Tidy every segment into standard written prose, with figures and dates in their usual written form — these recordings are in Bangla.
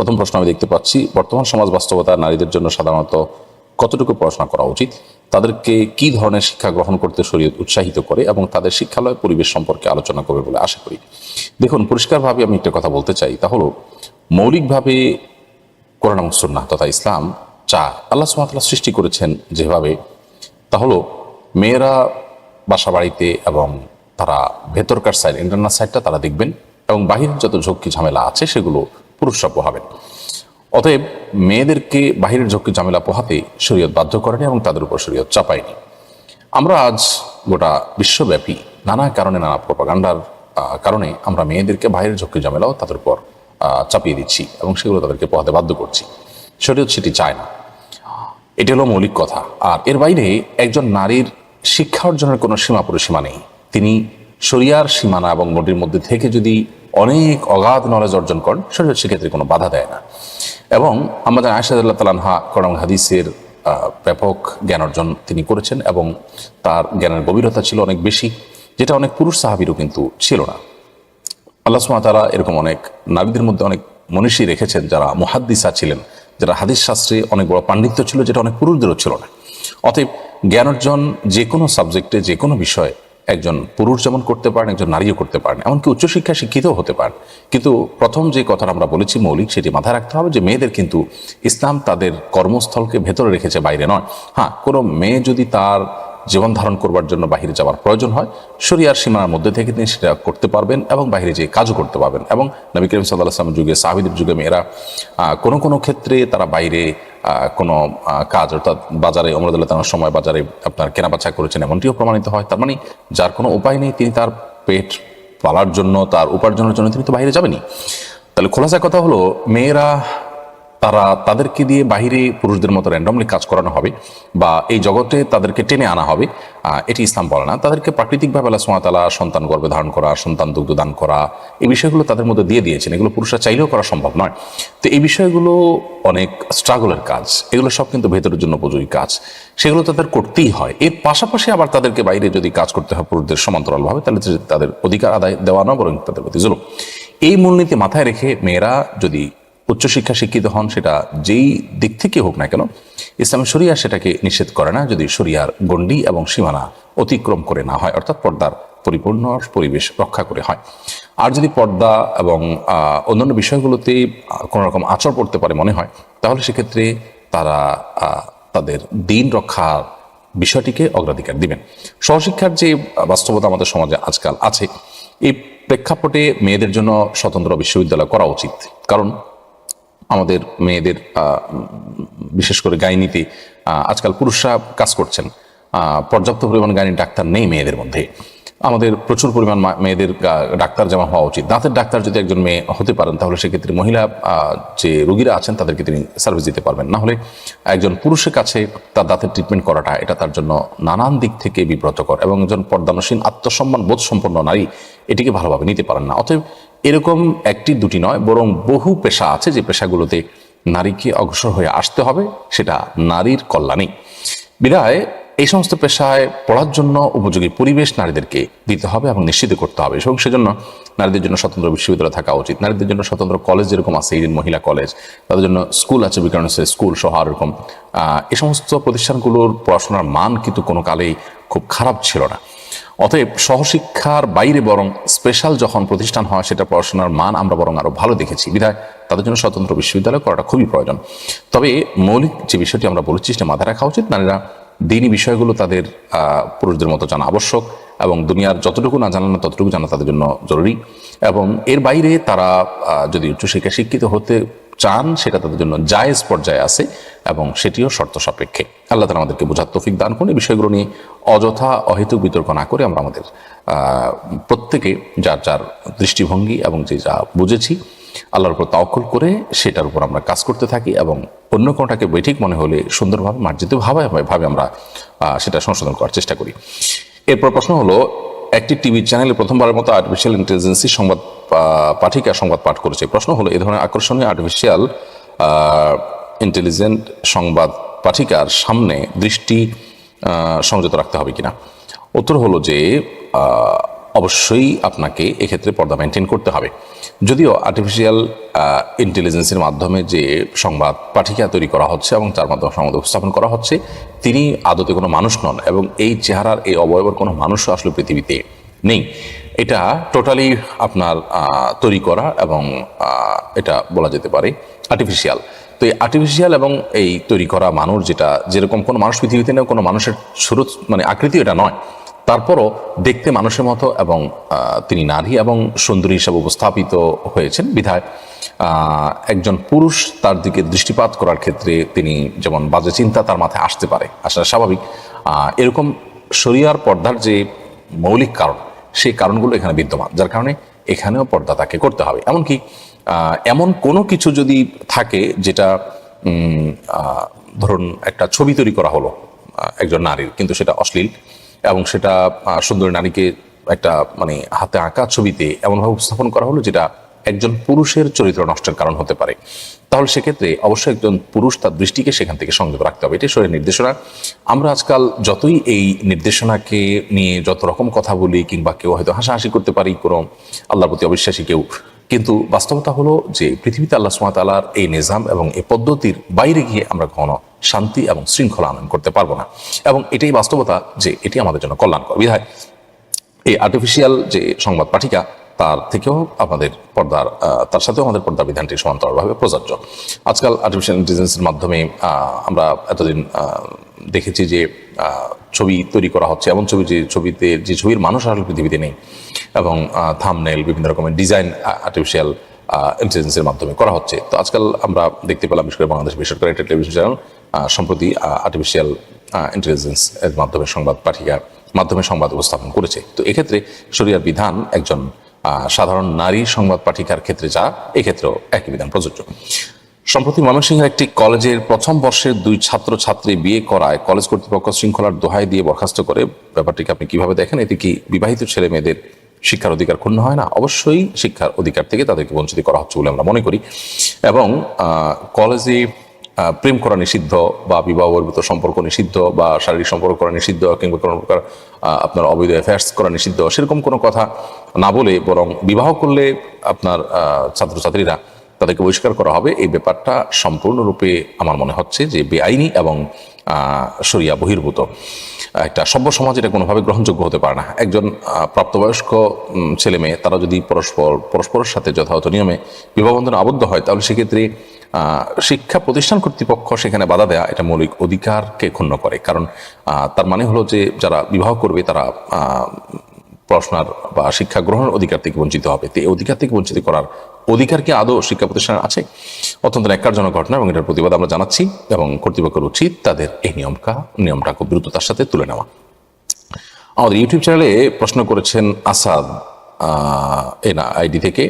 প্রথম প্রশ্ন আমি দেখতে পাচ্ছি, বর্তমান সমাজ বাস্তবতা নারীদের জন্য সাধারণত কতটুকু পড়াশোনা করা উচিত, তাদেরকে কি ধরনের শিক্ষা গ্রহণ করতে শরীয়ত উৎসাহিত করে এবং তাদের শিক্ষালয় পরিবেশ সম্পর্কে আলোচনা করবে বলে আশা করি। দেখুন, পরিষ্কারভাবে আমি একটা কথা বলতে চাই, তা হলো মৌলিকভাবে কোরআন এবং সুন্নাহ তথা ইসলাম আল্লাহ সুবহানাহু ওয়া তাআলা সৃষ্টি করেছেন যেভাবে, তা হলো মেয়েরা বাসা বাড়িতে এবং তারা ভেতরকার সাইড, ইন্টারনাল সাইডটা তারা দেখবেন এবং বাহিরের যত ঝক্কি ঝামেলা আছে সেগুলো পুরুষরা পোহাবেন। অতএব মেয়েদেরকে বাহিরের ঝক্কি ঝামেলা পোহাতে শরীয়ত বাধ্য করেনি এবং তাদের উপর শরীয়ত চাপায়নি। আমরা আজ গোটা বিশ্বব্যাপী নানা কারণে, নানা প্রপাগান্ডার কারণে আমরা মেয়েদেরকে বাইরের ঝক্কি ঝামেলাও তাদের উপর চাপিয়ে দিচ্ছি এবং সেগুলো তাদেরকে পোহাতে বাধ্য করছি। শরীয়ত সেটি চায় না, এটি হলো মৌলিক কথা। আর এর বাইরে একজন নারীর শিক্ষা অর্জনের কোনো সীমা পরিসীমা নেই। তিনি শরিয়ার সীমানা এবং মোটির মধ্যে থেকে যদি অনেক অগাধ নলেজ অর্জন করেন, শরীয়ত সেক্ষেত্রে কোনো বাধা দেয় না। এবং আমাদের আয়েশা রাদিয়াল্লাহু তাআলা আনহা কোরআন হাদিসের ব্যাপক জ্ঞান অর্জন তিনি করেছেন এবং তার জ্ঞানের গভীরতা ছিল অনেক বেশি, যেটা অনেক পুরুষ সাহাবীরও কিন্তু ছিল না। আল্লাহ সুবহানাহু ওয়া তাআলা এরকম অনেক নারীদের মধ্যে অনেক মনীষী রেখেছেন যারা মুহাদ্দিসা ছিলেন, যারা হাদিস শাস্ত্রে অনেক বড় পাণ্ডিত্য ছিল, যেটা অনেক পুরুষদেরও ছিল না। অতএব জ্ঞান অর্জন যে কোনো সাবজেক্টে, যে কোনো বিষয়ে একজন পুরুষ যেমন করতে পারেন, একজন নারীও করতে পারেন, এমনকি উচ্চশিক্ষা শিক্ষিতও হতে পারেন। কিন্তু প্রথম যে কথাটা আমরা বলেছি মৌলিক, সেটি মাথায় রাখতে হবে যে মেয়েদের কিন্তু ইসলাম তাদের কর্মস্থলকে ভেতরে রেখেছে, বাইরে নয়। হ্যাঁ, কোনো মেয়ে যদি তার জীবন ধারণ করবার জন্য বাহিরে যাওয়ার প্রয়োজন হয়, শরিয়ার সীমার মধ্যে থেকে তিনি সেটা করতে পারবেন এবং বাহিরে যেয়ে কাজও করতে পারবেন। এবং নবী করিম সাল্লাল্লাহু আলাইহি ওয়াসাল্লামের যুগে, সাহাবীদের যুগে মেয়েরা কোনো কোনো ক্ষেত্রে তারা বাইরে কোনো কাজ, অর্থাৎ বাজারে, ওমর রাদিয়াল্লাহু তাআলার সময় বাজারে আপনার কেনাবেচা করেছেন, এমনটিও প্রমাণিত হয়। তার মানে যার কোনো উপায় নেই, তিনি তার পেট পালার জন্য, তার উপার্জনের জন্য তিনি তো বাইরে যাবেনই। তাহলে খোলাসা কথা হলো, মেয়েরা তাদেরকে দিয়ে বাহিরে পুরুষদের মতো র্যান্ডমলি কাজ করানো হবে বা এই জগতে তাদেরকে টেনে আনা হবে, এটি ইসলাম বলে না। তাদেরকে প্রাকৃতিকভাবে আল্লাহ সুবহানাহু ওয়া তাআলা সন্তান গর্ভে ধারণ করা, সন্তান দুগ্ধ দান করা, এই বিষয়গুলো তাদের মধ্যে দিয়ে দিয়েছেন। এগুলো পুরুষরা চাইলেও করা সম্ভব নয়। তো এই বিষয়গুলো অনেক স্ট্রাগলের কাজ, এগুলো সব কিন্তু ভেতরের জন্য উপযোগী কাজ, সেগুলো তাদের করতেই হয়। এর পাশাপাশি আবার তাদেরকে বাইরে যদি কাজ করতে হয় পুরুষদের সমান্তরালভাবে, তাহলে তাদের অধিকার আদায় দেওয়া না, বরং তাদের প্রতি জুলুম। এই মূলনীতি মাথায় রেখে মেয়েরা যদি উচ্চশিক্ষা শিক্ষিত হন, সেটা যেই দিক থেকে হোক না কেন, ইসলামের শরিয়া সেটাকে নিষেধ করে না, যদি শরিয়ার গণ্ডি এবং সীমানা অতিক্রম করে না হয়, অর্থাৎ পর্দার পরিপূর্ণ পরিবেশ রক্ষা করে হয়। আর যদি পর্দা এবং অন্যান্য বিষয়গুলোতে কোনো রকম আঁচড় পড়তে পারে মনে হয়, তাহলে সেক্ষেত্রে তারা তাদের দিন রক্ষার বিষয়টিকে অগ্রাধিকার দিবেন। সহশিক্ষার যে বাস্তবতা আমাদের সমাজে আজকাল আছে, এই প্রেক্ষাপটে মেয়েদের জন্য স্বতন্ত্র বিশ্ববিদ্যালয় করা উচিত। কারণ আমাদের মেয়েদের বিশেষ করে গাইনিতে আজকাল পুরুষরা কাজ করছেন, পর্যাপ্ত পরিমাণ গাইনি ডাক্তার নেই মেয়েদের মধ্যে। আমাদের প্রচুর পরিমাণ মেয়েদের ডাক্তার যেমন হওয়া উচিত। দাঁতের ডাক্তার যদি একজন মেয়ে হতে পারেন, তাহলে সেক্ষেত্রে মহিলা যে রোগীরা আছেন তাদেরকে তিনি সার্ভিস দিতে পারবেন। না হলে একজন পুরুষের কাছে তার দাঁতের ট্রিটমেন্ট করাটা, এটা তার জন্য নানান দিক থেকে বিব্রতকর এবং একজন পর্দানসীন আত্মসম্মান বোধ সম্পন্ন নারী এটিকে ভালোভাবে নিতে পারেন না। অতএব এরকম একটি দুটি নয়, বরং বহু পেশা আছে যে পেশাগুলোতে নারীকে অগ্রসর হয়ে আসতে হবে, সেটা নারীর কল্যাণে। বিধায় এই সমস্ত পেশায় পড়ার জন্য উপযোগী পরিবেশ নারীদেরকে দিতে হবে এবং নিশ্চিত করতে হবে। এবং সেজন্য নারীদের জন্য স্বতন্ত্র বিশ্ববিদ্যালয় থাকা উচিত, নারীদের জন্য স্বতন্ত্র কলেজ যেরকম আছে, ইডেন মহিলা কলেজ, তাদের জন্য স্কুল আছে, বিকারণসে স্কুল সহ এরকম এই সমস্ত প্রতিষ্ঠানগুলোর পড়াশোনার মান কিন্তু কোনো কালেই খুব খারাপ ছিল না। অতএব সহশিক্ষার বাইরে বরং স্পেশাল যখন প্রতিষ্ঠান হয়, সেটা পড়াশোনার মান আমরা বরং আরো ভালো দেখেছি। বিধায় তাদের জন্য স্বতন্ত্র বিশ্ববিদ্যালয় করাটা খুবই প্রয়োজন। তবে মৌলিক যে বিষয়টি আমরা বলেছি সেটা মাথায় রাখা উচিত, নারীরা দিনী বিষয়গুলো তাদের পুরুষদের মতো জানা আবশ্যক এবং দুনিয়ার যতটুকু না জানা না ততটুকু জানা তাদের জন্য জরুরি। এবং এর বাইরে তারা যদি উচ্চশিক্ষা শিক্ষিত হতে চান, সেটা তাদের জন্য জায়েজ পর্যায়ে আছে এবং সেটিও শর্ত সাপেক্ষে। আল্লাহ তাআলা আমাদেরকে বোঝার তৌফিক দান করুন। এই বিষয়গুলো নিয়ে অযথা অহেতুক বিতর্ক না করে আমরা আমাদের প্রত্যেকে যার যার দৃষ্টিভঙ্গি এবং যে যা বুঝেছি আল্লাহর উপর তাওয়াক্কুল করে সেটার উপর আমরা কাজ করতে থাকি এবং অন্য কোনোটাকে বেঠিক মনে হলে সুন্দরভাবে মার্জিত ভাবে আমরা সেটা সংশোধন করার চেষ্টা করি। এরপর প্রশ্ন হলো, একটি টিভি চ্যানেলে প্রথমবারের মতো আর্টিফিশিয়াল ইন্টেলিজেন্সি সংবাদ পাঠিকা সংবাদ পাঠ করেছে। প্রশ্ন হলো, এই ধরনের আকর্ষণীয় আর্টিফিশিয়াল ইন্টেলিজেন্ট সংবাদ পাঠিকার সামনে দৃষ্টি সংযত রাখতে হবে কিনা। উত্তর হলো যে অবশ্যই আপনাকে এক্ষেত্রে পর্দা মেনটেন করতে হবে। যদিও আর্টিফিশিয়াল ইন্টেলিজেন্সের মাধ্যমে যে সংবাদ পাঠিকা তৈরি করা হচ্ছে এবং তার মাধ্যমে সংবাদ উপস্থাপন করা হচ্ছে, তিনি আদতে কোনো মানুষ নন এবং এই চেহারার এই অবয়বের কোনো মানুষও আসলে পৃথিবীতে নেই। এটা টোটালি আপনার তৈরি করা এবং এটা বলা যেতে পারে আর্টিফিশিয়াল। তো এই আর্টিফিশিয়াল এবং এই তৈরি করা মানুষ, যেটা যেরকম কোনো মানুষ পৃথিবীতে নেই, কোনো মানুষের শুরু মানে আকৃতি এটা নয়, তারপরও দেখতে মানুষের মতো এবং তিনি নারী এবং সুন্দরী হিসাবে উপস্থাপিত হয়েছেন বিধায় একজন পুরুষ তার দিকে দৃষ্টিপাত করার ক্ষেত্রে তিনি যেমন বাজে চিন্তা তার মাথায় আসতে পারে, আসলে স্বাভাবিক। এরকম শরিয়ার পর্দার যে মৌলিক কারণ, সেই কারণগুলো এখানে বিদ্যমান, যার কারণে এখানেও পর্দা তাকে করতে হবে। এমনকি এমন কোনো কিছু যদি থাকে যেটা ধরুন একটা ছবি তৈরি করা হলো একজন নারীর, কিন্তু সেটা অশ্লীল এবং সেটা সুন্দরী নারীকে একটা মানে হাতে আঁকা ছবিতে এমনভাবে উপস্থাপন করা হলো যেটা একজন পুরুষের চরিত্র নষ্টের কারণ হতে পারে, তাহলে সেক্ষেত্রে অবশ্যই একজন পুরুষ তার দৃষ্টিকে সেখান থেকে সংযত রাখতে হবে। এটাই শরীরের নির্দেশনা। আমরা আজকাল যতই এই নির্দেশনাকে নিয়ে যত রকম কথা বলি, কিংবা কেউ হয়তো হাসাহাসি করতে পারি কোনো আল্লাহর প্রতি অবিশ্বাসী কেউ, কিন্তু বাস্তবতা হলো যে পৃথিবীতে আল্লাহ সুবহানাহু ওয়া তাআলার এই নিজাম এবং এই পদ্ধতির বাইরে গিয়ে আমরা কখনো শান্তি এবং শৃঙ্খলা আনয়ন করতে পারবো না, এবং এটাই বাস্তবতা যে এটি আমাদের জন্য কল্যাণকর। বিধায় এই আর্টিফিশিয়াল যে সংবাদ পাঠিকা, তার থেকেও আমাদের পর্দার তার সাথেও আমাদের পর্দার বিধানটি সমান্তরালভাবে প্রযোজ্য। আজকাল আর্টিফিশিয়াল ইন্টেলিজেন্সের মাধ্যমে আমরা এতদিন দেখেছি যে ছবি তৈরি করা হচ্ছে, এমন ছবি যে ছবিতে যে ছবির মানুষ আসলে পৃথিবীতে নেই, এবং থাম্বনেল বিভিন্ন রকমের ডিজাইন আর্টিফিশিয়াল ইন্টেলিজেন্সের মাধ্যমে করা হচ্ছে। তো আজকাল আমরা দেখতে পেলাম বিশেষ করে বাংলাদেশ বেসরকারি একটা টেলিভিশন চ্যানেল সম্প্রতি আর্টিফিশিয়াল ইন্টেলিজেন্স এর মাধ্যমে সংবাদ পাঠিকার মাধ্যমে সংবাদ উপস্থাপন করেছে। তো এক্ষেত্রে শরিয়ার বিধান একজন সাধারণ নারী সংবাদ পাঠিকার ক্ষেত্রে যা, এক্ষেত্রেও একই বিধান প্রযোজ্য। সম্প্রতি ময়মনসিংহের একটি কলেজের প্রথম বর্ষের 2 ছাত্রছাত্রী বিয়ে করায় কলেজ কর্তৃপক্ষ শৃঙ্খলার দোহাই দিয়ে বরখাস্ত করে। ব্যাপারটিকে আপনি কিভাবে দেখেন? এতে কি বিবাহিত ছেলে মেয়েদের শিক্ষার অধিকার ক্ষুণ্ণ হয় না? অবশ্যই শিক্ষার অধিকার থেকে তাদেরকে বঞ্চিত করা হচ্ছে বলে আমরা মনে করি। এবং কলেজে প্রেম করা নিষিদ্ধ, বা বিবাহ বহির্ভূত সম্পর্ক নিষিদ্ধ, বা শারীরিক সম্পর্ক করা নিষিদ্ধ, কিংবা কোনো প্রকার আপনার অবৈধ অ্যাফেয়ার্স করা নিষিদ্ধ, সেরকম কোনো কথা না বলে বরং বিবাহ করলে আপনার ছাত্রছাত্রীরা তাদেরকে বহিষ্কার করা হবে, এই ব্যাপারটা সম্পূর্ণরূপে আমার মনে হচ্ছে যে বেআইনি এবং শরিয়া বহির্ভূত। একটা সভ্য সমাজ এটা কোনোভাবে গ্রহণযোগ্য হতে পারে না। একজন প্রাপ্তবয়স্ক ছেলে মেয়ে তারা যদি পরস্পরের সাথে যথাযথ নিয়মে বিবাহ বন্ধনে আবদ্ধ হয়, তাহলে সেক্ষেত্রে শিক্ষা প্রতিষ্ঠান কর্তৃপক্ষ সেখানে বাধা দেয়া এটা মৌলিক অধিকারকে ক্ষুণ্ণ করে। কারণ তার মানে হলো যে যারা বিবাহ করবে তারা পড়াশোনার বা শিক্ষা গ্রহণের অধিকার থেকে বঞ্চিত হবে। তো এই অধিকার থেকে বঞ্চিত করার অধিকার কি আদৌ শিক্ষা প্রতিষ্ঠানে আছে? অত্যন্ত ন্যাক্কারজনক ঘটনা, এবং এটার প্রতিবাদ আমরা জানাচ্ছি, এবং কর্তৃপক্ষের উচিত তাদের এই নিয়মটা খুব দ্রুততার সাথে তুলে নেওয়া। আমাদের ইউটিউব চ্যানেলে প্রশ্ন করেছেন আসাদ আইডি থেকে,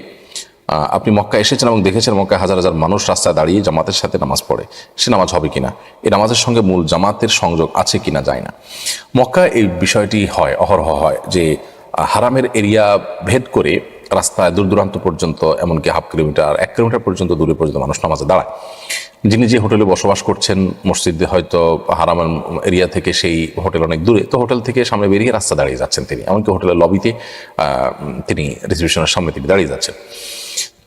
আপনি মক্কা এসেছেন এবং দেখেছেন মক্কায় হাজার হাজার মানুষ রাস্তায় দাঁড়িয়ে জামাতের সাথে নামাজ পড়ে, সে নামাজ হবে কিনা? এই নামাজের সঙ্গে মূল জামাতের সংযোগ আছে কিনা যায় না। মক্কা এই বিষয়টি হয়, অহরহ হয়, যে হারামের এরিয়া ভেদ করে রাস্তায় দূর দূরান্ত পর্যন্ত, এমনকি 1/2 কিলোমিটার 1 কিলোমিটার পর্যন্ত দূরে পর্যন্ত মানুষ নামাজে দাঁড়ায়। যিনি যে হোটেলে বসবাস করছেন মসজিদে হয়তো হারামের এরিয়া থেকে সেই হোটেল অনেক দূরে, তো হোটেল থেকে সামনে বেরিয়ে রাস্তা দাঁড়িয়ে যাচ্ছেন তিনি, এমনকি হোটেলের লবিতে তিনি রিসেপশনের সামনে তিনি দাঁড়িয়ে যাচ্ছেন।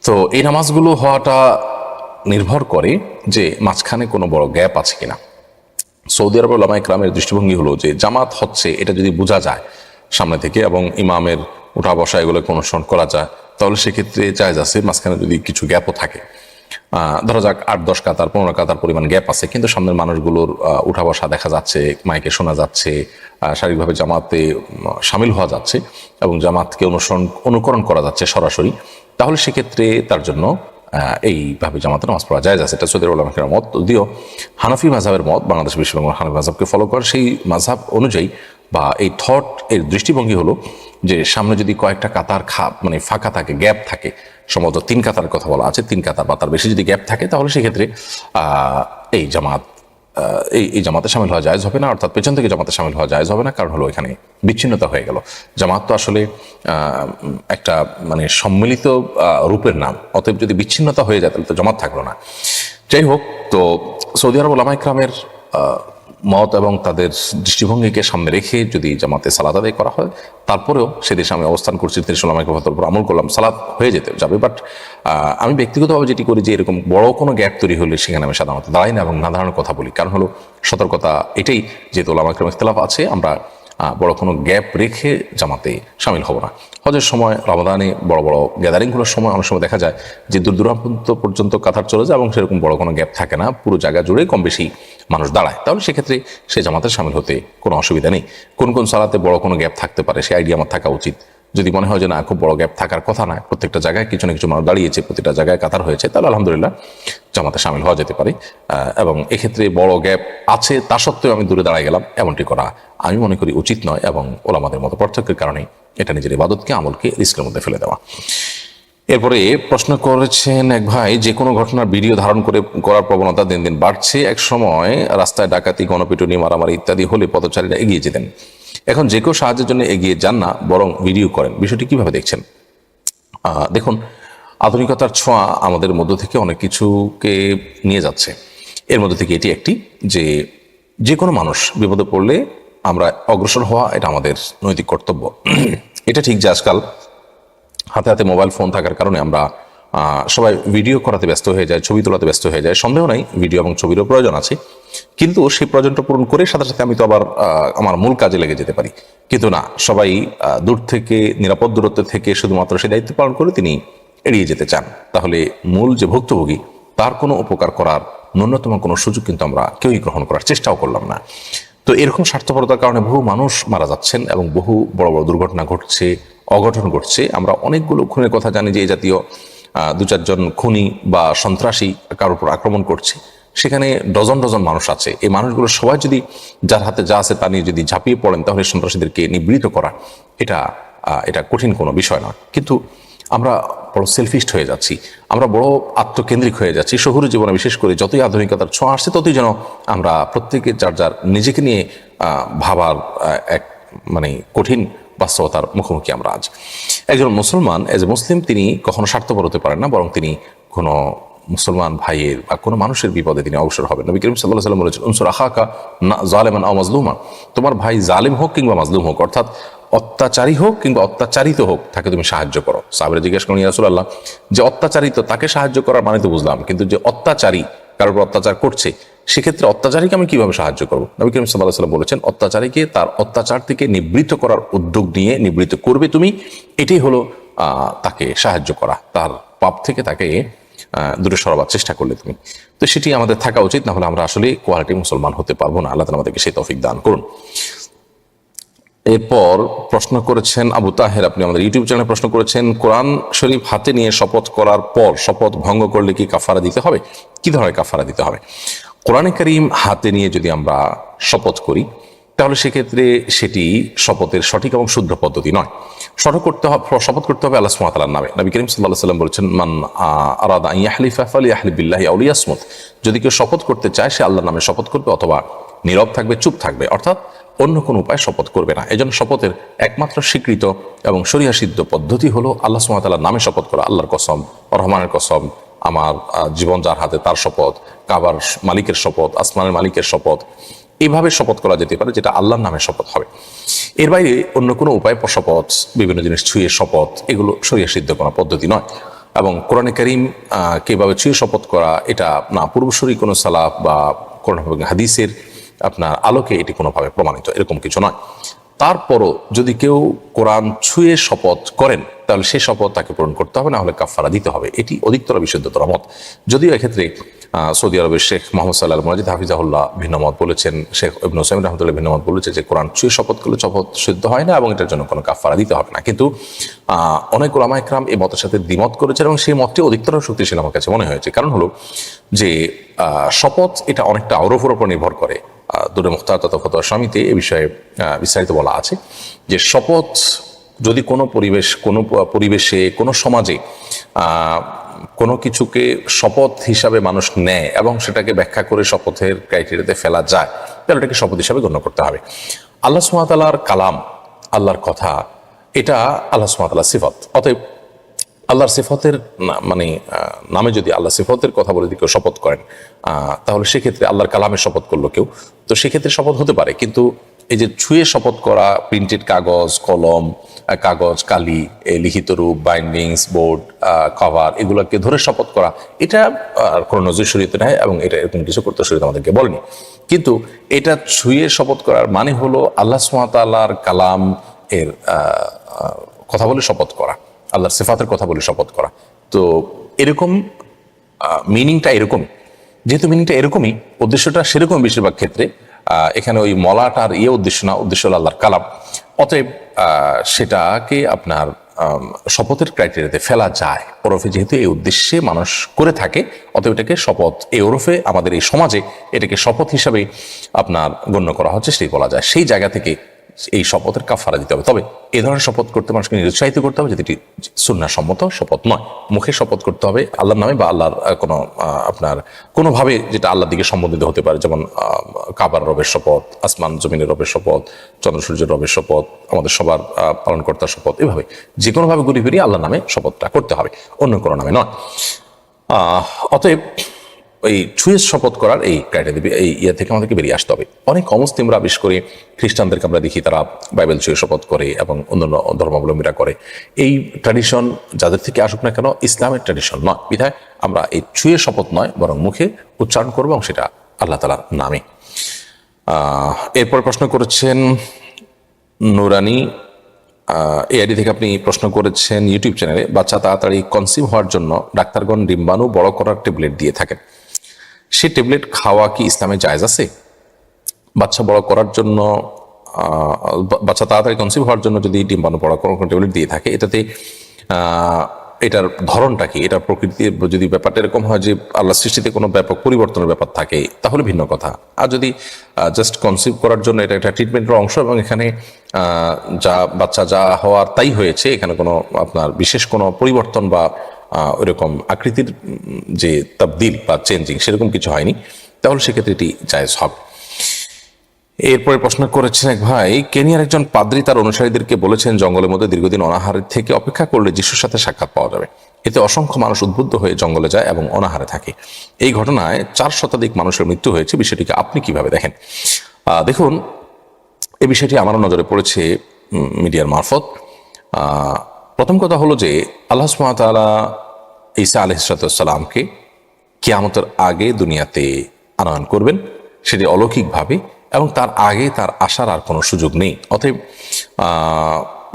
তো এই নামাজগুলো হওয়াটা নির্ভর করে যে মাঝখানে কোনো বড় গ্যাপ আছে কিনা। সৌদি আরবের উলামায়ে কেরামের দৃষ্টিভঙ্গি হলো যে জামাত হচ্ছে এটা যদি বোঝা যায় সামনে থেকে, এবং ইমামের উঠা বসা এগুলোকে অনুসরণ করা যায়, তাহলে সেক্ষেত্রে জায়েজ আছে। মাঝখানে যদি কিছু গ্যাপও থাকে, ধরা যাক 8-10 কাতার 15 কাতার পরিমাণ গ্যাপ আছে, কিন্তু সামনের মানুষগুলোর উঠা বসা দেখা যাচ্ছে, মাইকে শোনা যাচ্ছে, শারীরিকভাবে জামাতে সামিল হওয়া যাচ্ছে এবং জামাতকে অনুকরণ করা যাচ্ছে সরাসরি, তাহলে সেক্ষেত্রে তার জন্য এইভাবে জামাতে নামাজ পড়া যায়। এটা সৌদি আরবের উলামায়ে কেরামের মত। যদিও হানাফি মাযহাবের মত, বাংলাদেশ বিশ্ববিদ্যালয় হানাফি মাযহাবকে ফলো করে, সেই মাযহাব অনুযায়ী বা এই থট এর দৃষ্টিভঙ্গি হলো যে সামনে যদি কয়েকটা কাতার মানে ফাঁকা থাকে, গ্যাপ থাকে, সম্ভবত 3 কাতারের কথা বলা আছে, 3 কাতার বা তার বেশি যদি গ্যাপ থাকে, তাহলে সেক্ষেত্রে এই জামাতে সামিল হওয়া জায়েজ হবে না, অর্থাৎ পেছন থেকে জামাতে সামিল হওয়া জায়েজ হবে না। কারণ হলো এখানে বিচ্ছিন্নতা হয়ে গেল। জামাত তো আসলে একটা মানে সম্মিলিত রূপের নাম, অতএব যদি বিচ্ছিন্নতা হয়ে যায় তাহলে তো জামাত থাকলো না। যাই হোক, তো সৌদি আরব উলামায়ে কেরামের মত এবং তাদের দৃষ্টিভঙ্গিকে সামনে রেখে যদি জামাতে সালাত আদায় করা হয়, তারপরেও সে দেশে আমি অবস্থান করছি, তিনি সালামের কথার উপর আমল করলাম, সালাত হয়ে যেতে যাবে। বাট আমি ব্যক্তিগতভাবে যেটি করি যে এরকম বড় কোনো গ্যাপ তৈরি হলে সেখানে আমি সাধারণত দাঁড়াই না এবং না দাঁড়ানোর কথা বলি। কারণ হলো সতর্কতা এটাই, যেহেতু ওলামা ইকরাম ইখতিলাফ আছে, আমরা বড় কোনো গ্যাপ রেখে জামাতে শামিল হব না। হজের সময়, রমাদানে বড় বড় গ্যাদারিংগুলোর সময় অনেক সময় দেখা যায় যে দূর দূরান্ত পর্যন্ত কাতার চলে যায় এবং সেরকম বড় কোনো গ্যাপ থাকে না, পুরো জায়গা জুড়ে কম বেশি মানুষ দাঁড়ায়। তাহলে সেক্ষেত্রে সে জামাতে শামিল হতে কোনো অসুবিধা নেই। কোন কোন সালাতে বড় কোনো গ্যাপ থাকতে পারে সে আইডিয়া আমার থাকা উচিত। যদি মনে হয় যে না, খুব বড় গ্যাপ থাকার কথা না, প্রত্যেকটা জায়গায় কিছু না কিছু মানুষ দাঁড়িয়েছে, প্রতিটা জায়গায় কাতার হয়েছে, তাহলে আলহামদুলিল্লাহ জামাতে শামিল হওয়া যেতে পারে। এবং এক্ষেত্রে বড় গ্যাপ আছে তা সত্ত্বেও আমি দূরে দাঁড়ায় গেলাম, এমনটি করা আমি মনে করি উচিত নয়, এবং ওলামাদের মতো পার্থক্যের কারণে এটা নিজের ইবাদতকে, আমলকে রিস্কের মধ্যে ফেলে দেওয়া। এরপরে প্রশ্ন করেছেন এক ভাই, যে কোনো ঘটনার ভিডিও ধারণ করার প্রবণতা দিন দিন বাড়ছে। এক সময় রাস্তায় ডাকাতি, গণপিটুনি, মারামারি ইত্যাদি হলে পথচারীরা এগিয়ে যেতেন, এখন যে কেউ সাহায্যের জন্য এগিয়ে যান না, বরং ভিডিও করেন। বিষয়টি কিভাবে দেখছেন? দেখুন, আধুনিকতার ছোঁয়া আমাদের মধ্য থেকে অনেক কিছুকে নিয়ে যাচ্ছে। এর মধ্যে থেকে এটি একটি, যে কোনো মানুষ বিপদে পড়লে আমরা অগ্রসর হওয়া, এটা আমাদের নৈতিক কর্তব্য। এটা ঠিক যে আজকাল হাতে হাতে মোবাইল ফোন থাকার কারণে আমরা সবাই ভিডিও করাতে ব্যস্ত হয়ে যায়, ছবি তোলাতে ব্যস্ত হয়ে যায়। সন্দেহ নাই ভিডিও এবং ছবিরও প্রয়োজন আছে, কিন্তু সেই প্রয়োজনটা পূরণ করে সাথে সাথে আমি তো আবার আমার মূল কাজে লেগে যেতে পারি। কিন্তু না, সবাই দূর থেকে, নিরাপদ দূরত্ব থেকে শুধুমাত্র সেই দায়িত্ব পালন করে তিনি এড়িয়ে যেতে চান। তাহলে মূল যে ভুক্তভোগী, তার কোনো উপকার করার ন্যূনতম কোনো সুযোগ কিন্তু আমরা কেউই গ্রহণ করার চেষ্টাও করলাম না। তো এরকম স্বার্থপরতার কারণে বহু মানুষ মারা যাচ্ছেন এবং বহু বড় বড় দুর্ঘটনা ঘটছে, অঘটন ঘটছে। আমরা অনেকগুলো খুনের কথা জানি যে এই জাতীয় দু চারজন খুনি বা সন্ত্রাসী কারোর উপর আক্রমণ করছে, সেখানে ডজন ডজন মানুষ আছে। এই মানুষগুলো সবাই যদি যার হাতে যা আছে তা নিয়ে যদি ঝাঁপিয়ে পড়েন, তাহলে সন্ত্রাসীদেরকে নিবৃত করা এটা কঠিন কোনো বিষয় না। কিন্তু আমরা বড় সেলফিস্ট হয়ে যাচ্ছি, আমরা বড় আত্মকেন্দ্রিক হয়ে যাচ্ছি। শহুরে জীবনে বিশেষ করে যতই আধুনিকতার ছোঁয়া আসছে, ততই যেন আমরা প্রত্যেকে যার যার নিজেকে নিয়ে ভাবার এক কঠিন বাস্তবতার মুখোমুখি আমরা আজ। একজন মুসলমান, এজ এ মুসলিম, তিনি কখনো স্বার্থপর হতে পারেন না, বরং তিনি কোনো মুসলমান ভাইয়ের বা কোনো মানুষের বিপদে তিনি অবসর হবেন। নবী করিম সাল্লাল্লাহু আলাইহি ওয়াসাল্লাম বলেছেন, উনসুর আখাকা যালিমান আও মাজলুমা, তোমার ভাই জালিম হোক কিংবা মাজলুম হোক, অর্থাৎ অত্যাচারী হোক কিংবা অত্যাচারিত হোক, তাকে তুমি সাহায্য করো। সাহাবীরা জিজ্ঞেস করেন, ইয়া রাসূলুল্লাহ, যে অত্যাচারিত তাকে সাহায্য করার মানে তো বুঝলাম, কিন্তু যে অত্যাচারী কারোর উপর অত্যাচার করছে, সেক্ষেত্রে অত্যাচারীকে আমি কিভাবে সাহায্য করবো? নবী করিম সাল্লাল্লাহু আলাইহি ওয়াসাল্লাম বলেছেন, অত্যাচারীকে তার অত্যাচার থেকে নিবৃত্ত করার উদ্যোগ নিয়ে নিবৃত্ত করবে তুমি, এটাই হলো তাকে সাহায্য করা, তার পাপ থেকে তাকে দূরে সরাবার চেষ্টা করলে তুমি। তো সেটি আমাদের থাকা উচিত, না হলে আমরা আসলে কোয়ালিটি মুসলমান হতে পারবো না। আল্লাহ তাআলা আমাদেরকে সেই তৌফিক দান করুন। এরপর প্রশ্ন করেছেন আবু তাহের, আপনি আমাদের ইউটিউব চ্যানেলে প্রশ্ন করেছেন, কোরআন শরীফ হাতে নিয়ে শপথ করার পর শপথ ভঙ্গ করলে কি কাফারা দিতে হবে? কি ধরনের কাফারা দিতে হবে? কোরআনে কারীম হাতে নিয়ে যদি আমরা শপথ করি, তাহলে সেক্ষেত্রে সেটি শপথের সঠিক এবং শুদ্ধ পদ্ধতি নয়। শপথ করতে হবে আল্লাহ সুবহানাহু ওয়া তাআলার নামে। নবী করিম সাল্লাল্লাহু আলাইহি ওয়াসাল্লাম বলেছেন, মান আরাদা আন ইয়াহলিফা ফালিয়াহলিফ বিল্লাহি আও লিয়াসমুত, যদি কেউ শপথ করতে চায় সে আল্লাহর নামে শপথ করবে, অথবা নীরব থাকবে, চুপ থাকবে, অর্থাৎ অন্য কোনো উপায় শপথ করবে না। এজন্য শপথের একমাত্র স্বীকৃত এবং শরিয়া সিদ্ধ পদ্ধতি হলো আল্লাহ সুবহানাহু ওয়া তাআলার নামে শপথ করা। আল্লাহর কসম, রহমানের কসম, আমার জীবন যার হাতে তার শপথ, কাবার মালিকের শপথ, আসমানের মালিকের শপথ, এইভাবে শপথ করা যেতে পারে, যেটা আল্লাহর নামে শপথ হবে। এর বাইরে অন্য কোনো উপায় শপথ, বিভিন্ন জিনিস ছুঁয়ে শপথ, এগুলো শরিয়া সিদ্ধ কোনো পদ্ধতি নয়। এবং কোরআনে কারীম কিভাবে ছুঁয়ে শপথ করা, এটা না পূর্বসূরি কোনো সালাফ বা কোরআন হাদিসের আপনার আলোকে এটি কোনোভাবে প্রমাণিত, এরকম কিছু নয়। তারপরও যদি কেউ কোরআন ছুঁয়ে শপথ করেন, তাহলে সেই শপথ তাকে পূরণ করতে হবে, না হলে কাফারা দিতে হবে। এটি অধিকতর বিশুদ্ধতর মত। যদিও এক্ষেত্রে সৌদি আরবের শেখ মোহাম্মদ সাল্লাহ মুনাজিদ হাফিজাহুল্লাহ ভিন্ন মত বলেছেন, শেখ ইবনে উসাইমিন রাহমাতুল্লাহ ভিন্ন মত বলেছে যে কোরআন ছুঁয়ে শপথ করলে শপথ সিদ্ধ হয় না এবং এটার জন্য কোনো কাফারা দিতে হবে না। কিন্তু অনেক উলামা ইকরাম এই মতের সাথে দ্বিমত করেছেন এবং সেই মতটি অধিকতর শক্তিশালী আমার কাছে মনে হয়েছে। কারণ হলো যে শপথ এটা অনেকটা আরফের উপর নির্ভর করে। দুরে মুখতার তথা ফতোয়া সমিতি এ বিষয়ে বিস্তারিত বলা আছে যে শপথ যদি কোনো পরিবেশে কোনো সমাজে কোনো কিছুকে শপথ হিসাবে মানুষ নেয় এবং সেটাকে ব্যাখ্যা করে শপথের ক্রাইটেরিয়াতে ফেলা যায়, তাহলে এটাকে শপথ হিসাবে গণ্য করতে হবে। আল্লাহ সুবহানাহু ওয়া তাআলার কালাম, আল্লাহর কথা, এটা আল্লাহ সুবহানাহু ওয়া তাআলার সিফাত। অতএব আল্লাহর সিফতের মানে নামে যদি আল্লাহ সিফতের কথা বলে যদি কেউ শপথ করেন, তাহলে সেক্ষেত্রে আল্লাহর কালামের শপথ করলো কেউ, তো সেক্ষেত্রে শপথ হতে পারে। কিন্তু এই যে ছুঁয়ে শপথ করা, প্রিন্টেড কাগজ, কলম, কাগজ, কালি, লিখিত রূপ, বাইন্ডিংস, বোর্ড, কভার, এগুলোকে ধরে শপথ করা, এটা কোনো নজির শরীয়তে নাই এবং এটা এরকম কিছু করতে শরীয়ত আমাদেরকে বলেনি। কিন্তু এটা ছুঁয়ে শপথ করার মানে হলো আল্লাহ সুবহানাহু ওয়া তাআলার কালাম এর কথা বলে শপথ করা, আল্লাহর সিফাতের কথা বলে শপথ করা। তো এরকম মিনিংটা এরকমই, যেহেতু মিনিংটা এরকমই, উদ্দেশ্যটা সেরকম বেশিরভাগ ক্ষেত্রে। এখানে ওই মলাটার উদ্দেশ্য না, উদ্দেশ্য হলো আল্লাহর কালাম। অতএব সেটাকে আপনার শপথের ক্রাইটেরিয়াতে ফেলা যায়। ওরফে যেহেতু এই উদ্দেশ্যে মানুষ করে থাকে, অতএব এটাকে শপথ, এই ওরফে আমাদের এই সমাজে এটাকে শপথ হিসাবে আপনার গণ্য করা হচ্ছে, সেই বলা যায়। সেই জায়গা থেকে এই শপথের কাফারা দিতে হবে। তবে এই ধরনের শপথ করতে মানুষকে নিরুৎসাহিত করতে হবে, যেটি সুন্নাহ সম্মত শপথ নয়। মুখে শপথ করতে হবে আল্লাহর নামে বা আল্লাহর কোনো আপনার কোনোভাবে যেটা আল্লাহর দিকে সম্বন্ধিত হতে পারে, যেমন কাবার রবের শপথ, আসমান জমিনের রবের শপথ, চন্দ্র সূর্যের রবের শপথ, আমাদের সবার পালনকর্তার শপথ, এভাবে যে কোনোভাবে ঘুরে ফিরিয়ে আল্লাহর নামে শপথটা করতে হবে, অন্য কোনো নামে নয়। অতএব এই ছুঁয়ে শপথ করার এই ক্রাইটেরিয়া, এই ইয়ে থেকে আমাদেরকে বেরিয়ে আসতে হবে। অনেক অমুসলিমরা, বিশেষ করে খ্রিস্টানদেরকে আমরা দেখি, তারা বাইবেল ছুঁয়ে শপথ করে এবং অন্যান্য ধর্মাবলম্বীরা করে। এই ট্র্যাডিশন যাদের থেকে আসুক না কেন, ইসলামের ট্র্যাডিশন নয়। বিধায় আমরা এই ছুঁয়ে শপথ নয়, বরং মুখে উচ্চারণ করবো, এবং সেটা আল্লাহ তাআলার নামে। এরপর প্রশ্ন করেছেন নুরানি এআইডি থেকে, আপনি প্রশ্ন করেছেন ইউটিউব চ্যানেলে, বাচ্চা তাড়াতাড়ি কনসিভ হওয়ার জন্য ডাক্তারগণ ডিম্বাণু বড় করার ট্যাবলেট দিয়ে থাকেন, সে ট্যাবলেট খাওয়া কি ইসলামে জায়েজ আছে? বাচ্চা বড় করার জন্য, বাচ্চা তাড়াতাড়ি কনসিভ হওয়ার জন্য যদি ডিম্বাণু বড় করার ট্যাবলেট দিয়ে থাকে, এটাতে এটার ধরনটা কি, এটার প্রকৃতির যদি ব্যাপারটা এরকম হয় যে আল্লাহ সৃষ্টিতে কোনো ব্যাপক পরিবর্তনের ব্যাপার থাকে, তাহলে ভিন্ন কথা। আর যদি জাস্ট কনসিভ করার জন্য এটা একটা ট্রিটমেন্টের অংশ, এবং এখানে যা বাচ্চা যা হওয়ার তাই হয়েছে, এখানে কোনো আপনার বিশেষ কোনো পরিবর্তন বা ওইরকম আকৃতির যে তাবদিল বা চেঞ্জিং সেরকম কিছু হয়নি, তাহলে সেক্ষেত্রে এটি জায়েজ হবে। এরপরে প্রশ্ন করেছেন এক ভাই, কেনিয়ার একজন পাদ্রী তার অনুসারীদেরকে বলেছেন জঙ্গলের মধ্যে দীর্ঘদিন অনাহারের থেকে অপেক্ষা করলে যিশুর সাথে সাক্ষাৎ পাওয়া যাবে। এতে অসংখ্য মানুষ উদ্বুদ্ধ হয়ে জঙ্গলে যায় এবং অনাহারে থাকে। এই ঘটনায় 4 শতাধিক মানুষের মৃত্যু হয়েছে। বিষয়টিকে আপনি কিভাবে দেখেন? দেখুন, এই বিষয়টি আমারও নজরে পড়েছে মিডিয়ার মারফত। প্রথম কথা হলো যে আল্লাহ সুবহানাহু ওয়া তাআলা ঈসা আলাইহিস সালামকে কিয়ামতের আগে দুনিয়াতে আনয়ন করবেন, সেটি অলৌকিকভাবে, এবং তার আগে তার আসার আর কোনো সুযোগ নেই। অতএব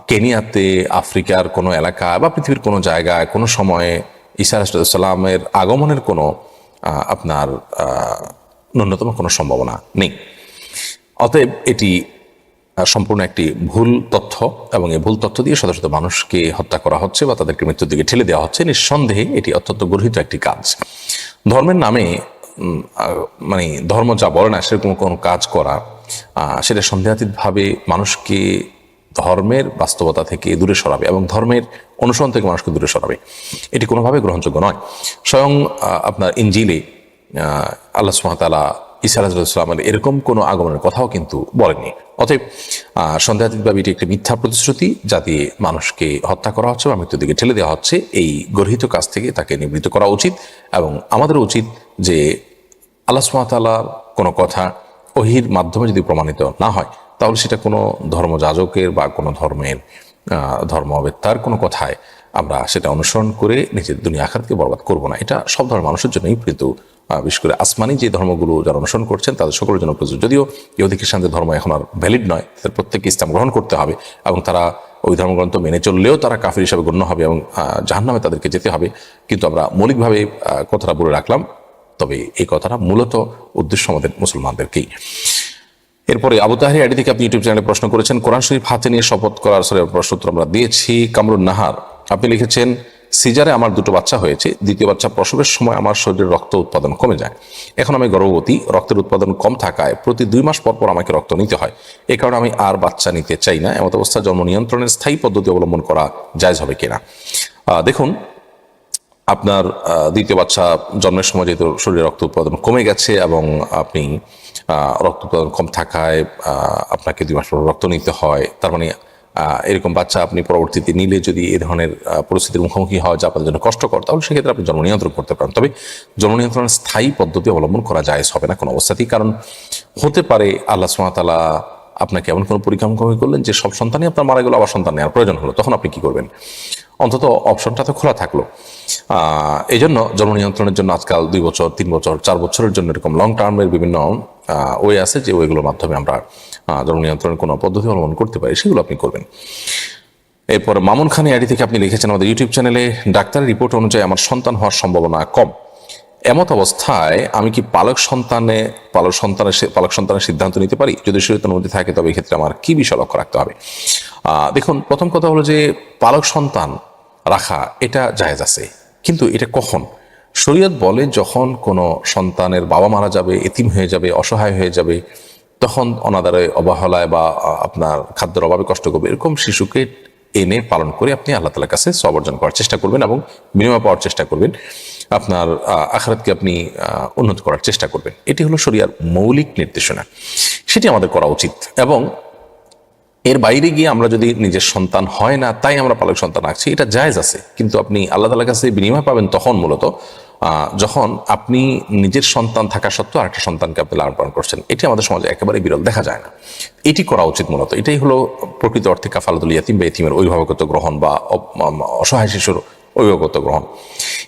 কেনিয়াতে, আফ্রিকার কোনো এলাকা বা পৃথিবীর কোনো জায়গায় কোনো সময়ে ঈসা আলাইহিস সালামের আগমনের কোনো আপনার ন্যূনতম কোনো সম্ভাবনা নেই। অতএব এটি সম্পূর্ণ একটি ভুল তথ্য, এবং এই ভুল তথ্য দিয়ে শত শত মানুষকে হত্যা করা হচ্ছে বা তাদেরকে মৃত্যুর দিকে ঠেলে দেওয়া হচ্ছে। নিঃসন্দেহে এটি অত্যন্ত গর্হিত একটি কাজ। ধর্মের নামে মানে ধর্ম যা বলে না সেরকম কোনো কাজ করা, সেটা সন্দেহাতীতভাবে মানুষকে ধর্মের বাস্তবতা থেকে দূরে সরাবে এবং ধর্মের অনুসরণ থেকে মানুষকে দূরে সরাবে। এটি কোনোভাবে গ্রহণযোগ্য নয়। স্বয়ং আপনার ইনজিলে আল্লাহ সুবহানাহু ওয়া তাআলা ঈসা আলাইহিস সালামের এরকম কোনো আগমনের কথাও কিন্তু বলেননি। অতএব সন্দেহাতীতভাবে এটি একটি মিথ্যা প্রতিশ্রুতি, যা দিয়ে মানুষকে হত্যা করা হচ্ছে বা মৃত্যুর দিকে ঠেলে দেওয়া হচ্ছে। এই গর্হিত কাজ থেকে তাকে নিবৃত্ত করা উচিত, এবং আমাদের উচিত যে আল্লাহ সুবহানাহু ওয়া তাআলার কোনো কথা ওহীর মাধ্যমে যদি প্রমাণিত না হয়, তাহলে সেটা কোনো ধর্মযাজকের বা কোনো ধর্মবেত্তার কোনো কথায় আমরা সেটা অনুসরণ করে নিজের দুনিয়া আখিরাতকে বরবাদ করব না। এটা সব ধর্মের মানুষের জন্যই, কিন্তু বিশেষ করে আসমানি যে ধর্মগুলো যারা অনুসরণ করছেন তাদের সকলের জন্য প্রযোজ্য। যদিও ইহুদি খ্রিস্টানদের ধর্ম এখন আর ভ্যালিড নয়, তাদের প্রত্যেককে ইসলাম গ্রহণ করতে হবে, এবং তারা ওই ধর্মগ্রন্থ মেনে চললেও তারা কাফির হিসাবে গণ্য হবে এবং জাহান্নামে তাদেরকে যেতে হবে। কিন্তু আমরা মৌলিকভাবে কথাটা বলে রাখলাম, তবে এই কথাটা মূলত উদ্দেশ্য আমাদের মুসলমানদেরকেই। এরপরে আবু তাহের আইডি থেকে আপনি ইউটিউব চ্যানেলে প্রশ্ন করেছেন, কোরআন শরীফ হাতে নিয়ে শপথ করার প্রশ্ন উত্তর আমরা দিয়েছি। কামরুন নাহার, আপনি লিখেছেন, সিজারে আমার 2টো বাচ্চা হয়েছে, দ্বিতীয় বাচ্চা প্রসবের সময় আমার শরীরে রক্ত উৎপাদন কমে যায়। এখন আমি গর্ভবতী, রক্তের উৎপাদন কম থাকায় প্রতি 2 মাস পর পর আমাকে রক্ত নিতে হয়। এই কারণে আমি আর বাচ্চা নিতে চাই না। এমত অবস্থায় জন্ম নিয়ন্ত্রণের স্থায়ী পদ্ধতি অবলম্বন করা জায়েজ হবে কিনা? দেখুন, আপনার দ্বিতীয় বাচ্চা জন্মের সময় যেহেতু শরীরে রক্ত উৎপাদন কমে গেছে, এবং আপনি রক্ত উৎপাদন কম থাকায় আপনাকে 2 মাস পর রক্ত নিতে হয়, তার মানে এরকম বাচ্চা আপনি পরবর্তীতে নিলে যদি এই ধরনের পরিস্থিতির মুখোমুখি হয় যা আপনাদের জন্য কষ্টকর, তাহলে সেক্ষেত্রে আপনি জন্ম নিয়ন্ত্রণ করতে পারেন। তবে জন্ম নিয়ন্ত্রণের স্থায়ী পদ্ধতি অবলম্বন করা জায়েজ হবে না কোনো অবস্থাতেই। কারণ হতে পারে আল্লাহ সুবহানাহু ওয়া তাআলা আপনাকে এমন কোনো পরিকল্পনা করলেন যে সব সন্তানই আপনার মারা গেল, আবার সন্তান নেওয়ার প্রয়োজন হলো, তখন আপনি কি করবেন? অন্তত অপশনটা তো খোলা থাকলো। এই জন্য জন্ম নিয়ন্ত্রণের জন্য আজকাল 2 বছর, 3 বছর, 4 বছরের জন্য এরকম লং টার্মের বিভিন্ন ওয়ে আছে, যে ওয়েগুলোর মাধ্যমে আমরা জন্ম নিয়ন্ত্রণের কোনো পদ্ধতি অবলম্বন করতে পারি, সেগুলো আপনি করবেন। এরপর মামুন খানি আইডি থেকে আপনি লিখেছেন আমাদের ইউটিউব চ্যানেলে, ডাক্তারের রিপোর্ট অনুযায়ী আমার সন্তান হওয়ার সম্ভাবনা কম। এমত অবস্থায় আমি কি পালক সন্তানের সিদ্ধান্ত নিতে পারি? যদি শরীয়তের অনুমতি থাকে তবে এক্ষেত্রে আমার কি বিষয় লক্ষ্য রাখতে হবে? দেখুন, প্রথম কথা হলো যে পালক সন্তান রাখা এটা জায়েজ আছে, কিন্তু এটা কখন? শরীয়ত বলে যখন কোনো সন্তানের বাবা মারা যাবে, এতিম হয়ে যাবে, অসহায় হয়ে যাবে, তখন অনাদারে, অবহেলায় বা আপনার খাদ্যের অভাবে কষ্ট করবে, এরকম শিশুকে এনে পালন করে আপনি আল্লাহ তাআলার কাছে সওয়াব অর্জন করার চেষ্টা করবেন এবং বিনিময় পাওয়ার চেষ্টা করবেন, আপনার আখিরাতকে আপনি উন্নত করার চেষ্টা করবেন। এটি হলো শরিয়ার মৌলিক নির্দেশনা, সেটি আমাদের করা উচিত। এবং এর বাইরে গিয়ে আমরা যদি নিজের সন্তান হয় না তাই আমরা পালক সন্তান রাখছি, এটা জায়েজ আছে, কিন্তু আপনি আল্লাহ তাআলার কাছে বিনিময় পাবেন তখন মূলত যখন আপনি নিজের সন্তান থাকা সত্ত্বেও আরেকটা সন্তানকে আপনি লালন পালন করছেন। এটি আমাদের সমাজে একেবারে বিরল, দেখা যায় না। এটি করা উচিত মূলত। এটাই হলো প্রকৃত অর্থে কাফালাতুল ইয়াতিম বা ইতিমের অভিভাবকত্ব গ্রহণ বা অসহায় শিশুর অভিভাবকত্ব গ্রহণ।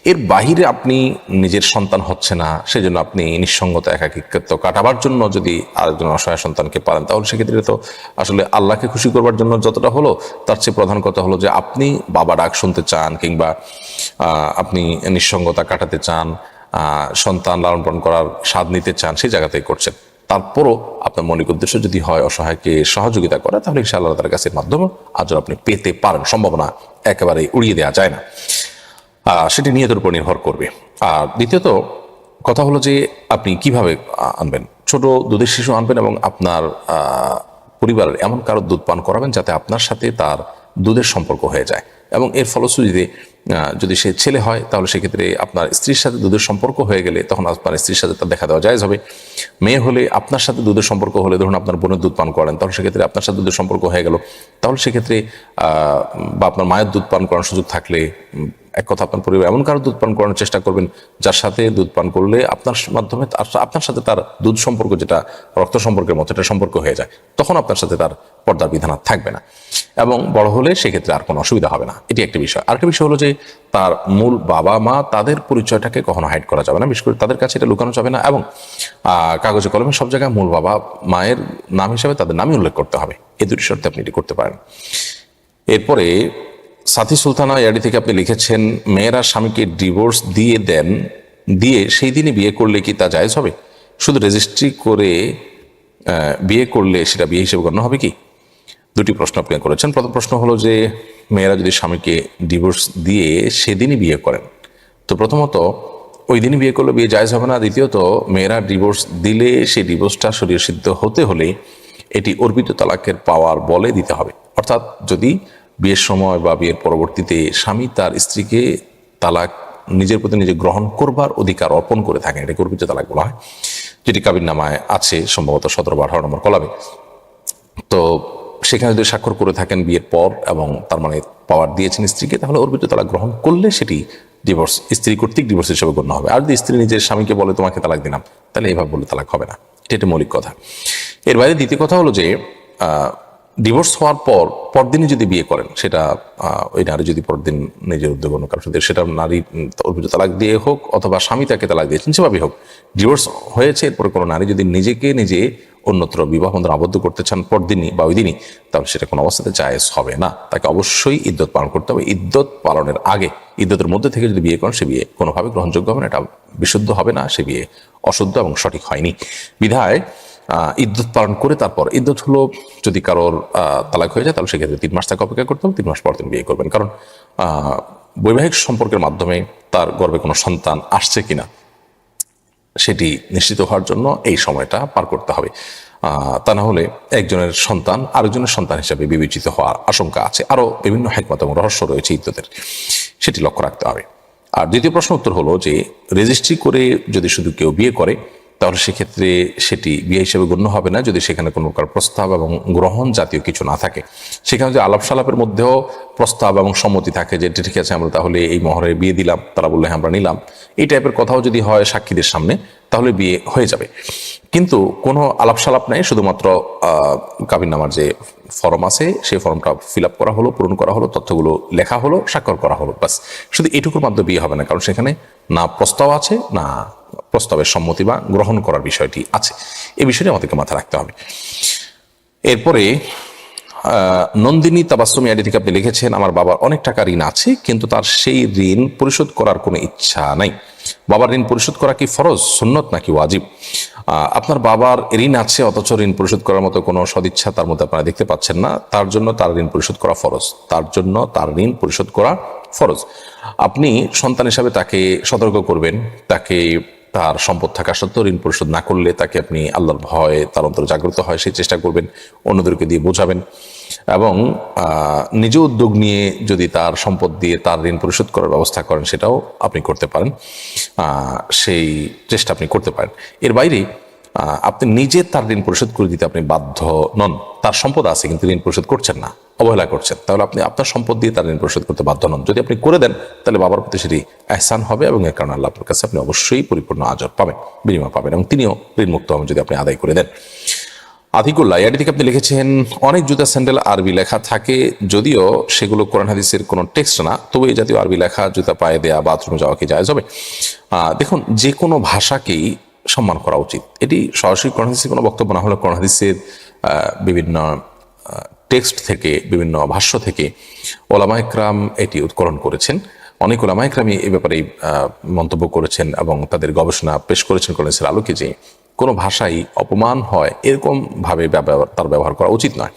এর বাহিরে আপনি নিজের সন্তান হচ্ছে না, সেজন্য আপনি নিঃসঙ্গতা, একাকিত্ব কাটাবার জন্য যদি আরেকজন অসহায় সন্তানকে পারেন, তাহলে সেক্ষেত্রে তো আসলে আল্লাহকে খুশি করবার জন্য যতটা হলো, তার চেয়ে প্রধান কথা হলো যে আপনি বাবা ডাক শুনতে চান, কিংবা আপনি নিঃসঙ্গতা কাটাতে চান, সন্তান লালন পালন করার স্বাদ নিতে চান, সেই জায়গাতেই করছেন। তারপরও আপনার মৌলিক উদ্দেশ্য যদি হয় অসহায়কে সহযোগিতা করা, তাহলে ইনশাআল্লাহ তার কাছে মাধ্যমে আজর আপনি পেতে পারেন। সম্ভাবনা একেবারে উড়িয়ে দেওয়া যায় না, সেটি নিয়তের উপর নির্ভর করবে। আর দ্বিতীয়ত কথা হলো যে আপনি কিভাবে আনবেন। ছোট দুধের শিশু আনবেন এবং আপনার পরিবারের এমন কারো দুধ পান করাবেন যাতে আপনার সাথে তার দুধের সম্পর্ক হয়ে যায়, এবং এর ফলশ্রুতিতে যদি সে ছেলে হয় তাহলে সেক্ষেত্রে আপনার স্ত্রীর সাথে দুধের সম্পর্ক হয়ে গেলে তখন আপনার স্ত্রীর সাথে তার দেখা দেওয়া জায়েজ হবে। মেয়ে হলে আপনার সাথে দুধের সম্পর্ক হলে, ধরুন আপনার বোনের দুধ পান করেন, তাহলে সেক্ষেত্রে আপনার সাথে দুধের সম্পর্ক হয়ে গেল, তাহলে সেক্ষেত্রে বা আপনার মায়ের দুধ পান করার সুযোগ থাকলে, এক কথা আপনার পরিবার এমন কারো দুধ পান করানোর চেষ্টা করবেন যার সাথে দুধ পান করলে আপনার মাধ্যমে আপনার সাথে তার দুধ সম্পর্ক, যেটা রক্ত সম্পর্কের মতো, এটা সম্পর্ক হয়ে যায়, তখন আপনার সাথে তার পর্দার বিধান থাকবে না, এবং বড় হলে সেক্ষেত্রে আর কোনো অসুবিধা হবে না। এটি একটা বিষয়। আরেকটা বিষয় হলো যে তার মূল বাবা মা, তাদের পরিচয়টাকে কখনো হাইড করা যাবে না, বিশেষ করে তাদের কাছে এটা লুকানো যাবে না, এবং কাগজে কলমে সব জায়গায় মূল বাবা মায়ের নাম হিসাবে তাদের নামই উল্লেখ করতে হবে। এই দুটি শর্তে আপনি এটি করতে পারেন। এরপরে সাথী সুলতানা ইয়াডি থেকে আপনি লিখেছেন, মেয়েরা স্বামীকে ডিভোর্স দিয়ে সেই দিনই বিয়ে করলে কি তা জায়েজ হবে? শুধু রেজিস্ট্রি করে বিয়ে করলে সেটা বিয়ে হিসেবে গণ্য হবে কি? দুটি প্রশ্ন আপনি করেছেন। প্রথম প্রশ্ন হলো যে মেয়েরা যদি স্বামীকে ডিভোর্স দিয়ে সেদিনই বিয়ে করেন, তো প্রথমত ওই দিনই বিয়ে করলে বিয়ে জায়েজ হবে না। দ্বিতীয়ত, মেয়েরা ডিভোর্স দিলে সেই ডিভোর্সটা শরীয়ত সিদ্ধ হতে হলে এটি অর্পিত তালাকের পাওয়ার বলে দিতে হবে। অর্থাৎ যদি বিয়ের সময় বা বিয়ের পরবর্তীতে স্বামী তার স্ত্রীকে তালাক নিজের প্রতি নিজে গ্রহণ করবার অধিকার অর্পণ করে থাকেন, এটাকে অর্পিত তালাক বলা হয়, যেটি কাবিননামায় আছে সম্ভবত 17 বা 18 নম্বর কলামে। তো সেখানে যদি স্বাক্ষর করে থাকেন বিয়ের পর, এবং তার মানে পাওয়ার দিয়েছেন স্ত্রীকে, তাহলে অর্পিত তালাক গ্রহণ করলে সেটি ডিভোর্স, স্ত্রী কর্তৃক ডিভোর্স হিসেবে গণ্য হবে। আর যদি স্ত্রী নিজের স্বামীকে বলে তোমাকে তালাক দিলাম, তাহলে এইভাবে বললে তালাক হবে না। এটা মৌলিক কথা। এর বাইরে দ্বিতীয় কথা হলো যে ডিভোর্স হওয়ার পরদিনই যদি বিয়ে করেন, সেটা ওই নারী যদি পরদিন নিজের উদ্যোগ অন্য কারোর সাথে, সেটা নারী অর্পিত তালাক দিয়ে হোক অথবা স্বামী তাকে তালাক দিয়েছেন, সেভাবেই হোক, ডিভোর্স হয়েছে, এরপরে কোনো নারী যদি নিজেকে নিজে অন্যত্র বিবাহ বন্ধনে আবদ্ধ করতে চান পরদিনই বা ওই দিনই, তাহলে সেটা কোনো অবস্থাতে জায়েজ হবে না। তাকে অবশ্যই ইদ্যত পালন করতে হবে। ইদ্যত পালনের আগে, ইদ্যতের মধ্যে থেকে যদি বিয়ে করেন, সে বিয়ে কোনোভাবে গ্রহণযোগ্য হবে না, এটা বিশুদ্ধ হবে না, সে বিয়ে অশুদ্ধ এবং সঠিক হয়নি। বিধায় ইদ্যত পালন করে, তারপর ইদ্যত হলো যদি কারোর তালাক হয়ে যায়, তাহলে সেক্ষেত্রে 3 মাস তাকে অপেক্ষা করতে হবে, 3 মাস পর তিনি বিয়ে করবেন। কারণ বৈবাহিক সম্পর্কের মাধ্যমে তার গর্ভে কোনো সন্তান আসছে কিনা সেটি নিশ্চিত হওয়ার জন্য এই সময়টা পার করতে হবে। তা না হলে একজনের সন্তান আরেকজনের সন্তান হিসেবে বিবেচিত হওয়ার আশঙ্কা আছে। আরও বিভিন্ন হিকমত এবং রহস্য রয়েছে ইদ্যতের, সেটি লক্ষ্য রাখতে হবে। আর দ্বিতীয় প্রশ্ন উত্তর হলো যে রেজিস্ট্রি করে যদি শুধু কেউ বিয়ে করে, তাহলে সেক্ষেত্রে সেটি বিয়ে হিসেবে গণ্য হবে না যদি সেখানে কোনো প্রকার প্রস্তাব এবং গ্রহণ জাতীয় কিছু না থাকে। সেখানে যে আলাপ সালাপের মধ্যেও প্রস্তাব এবং সম্মতি থাকে যে ঠিক আছে আমরা তাহলে এই মহরে বিয়ে দিলাম, তারা বললে হ্যাঁ আমরা নিলাম, এই টাইপের কথাও যদি হয় সাক্ষীদের সামনে, তাহলে বিয়ে হয়ে যাবে। কিন্তু কোনো আলাপ সালাপ নেই, শুধুমাত্র কাবিননামার যে ফর্ম আছে সেই ফর্মটা ফিল আপ করা হলো, পূরণ করা হলো, তথ্যগুলো লেখা হলো, স্বাক্ষর করা হলো, বাস। শুধু এটুকুর মাধ্যমে বিয়ে হবে না, কারণ সেখানে না প্রস্তাব আছে, না প্রস্তাবের সম্মতি বা গ্রহণ করার বিষয়টি আছে। এই বিষয়টি আমাদেরকে মাথায় রাখতে হবে। এরপরে নন্দিনী তাবাসসুম আইডি থেকে আপনি লিখেছেন, আমার বাবার অনেক টাকা ঋণ আছে, কিন্তু তার সেই ঋণ পরিশোধ করার কোনো ইচ্ছা নাই। বাবার ঋণ পরিশোধ করা কি ফরজ, সুন্নত নাকি ওয়াজিব? আপনার বাবার ঋণ আছে অথচ ঋণ পরিশোধ করার মতো কোনো সদিচ্ছা তার মধ্যে আপনারা দেখতে পাচ্ছেন না, তার জন্য তার ঋণ পরিশোধ করা ফরজ, তার জন্য তার ঋণ পরিশোধ করা ফরজ। আপনি সন্তান হিসাবে তাকে সতর্ক করবেন, তাকে তার সম্পদ থাকা সত্ত্বেও ঋণ পরিশোধ না করলে তাকে আপনি আল্লাহর ভয়ে তার অন্তরে জাগ্রত হয় সেই চেষ্টা করবেন, অন্যদেরকে দিয়ে বোঝাবেন, এবং নিজ উদ্যোগ নিয়ে যদি তার সম্পদ দিয়ে তার ঋণ পরিশোধ করার ব্যবস্থা করেন সেটাও আপনি করতে পারেন, সেই চেষ্টা আপনি করতে পারেন। এর বাইরে আপনি নিজে তার ঋণ পরিশোধ করে দিতে আপনি বাধ্য নন। তার সম্পদ আছে কিন্তু ঋণ পরিশোধ করছেন না, অবহেলা করছেন, তাহলে আপনি আপনার সম্পদ দিয়ে তার ঋণ পরিশোধ করতে বাধ্য নন। যদি আপনি করে দেন তাহলে বাবার প্রতি সেটি এহসান হবে, এবং এর কারণে আল্লাহর কাছে আপনি অবশ্যই পরিপূর্ণ আজর পাবেন, বিনিময় পাবেন, এবং তিনিও ঋণমুক্ত হবেন যদি আপনি আদায় করে দেন। আতিকুল্লাহ এটি থেকে আপনি লিখেছেন, অনেক জুতা স্যান্ডেল আরবি লেখা থাকে, যদিও সেগুলো কোরআন হাদিসের কোনো টেক্সট না, তবু এই জাতীয় আরবি লেখা জুতা পায়ে দেয়া বাথরুমে যাওয়া কি জায়েজ হবে? দেখুন, যে কোনো ভাষাকেই সম্মান করা উচিত। এটি সরাসরি কোরআন হাদিসের কোনো বক্তব্য না হলে কোরআন হাদিসের বিভিন্ন টেক্সট থেকে, বিভিন্ন ভাষ্য থেকে ওলামায়ে কেরাম এটি উৎকলন করেছেন। অনেক ওলামায়ে কেরামই এই ব্যাপারে মন্তব্য করেছেন এবং তাদের গবেষণা পেশ করেছেন কোরআন হাদিসের আলোকে যে কোনো ভাষাই অপমান হয় এরকম ভাবে তার ব্যবহার করা উচিত নয়।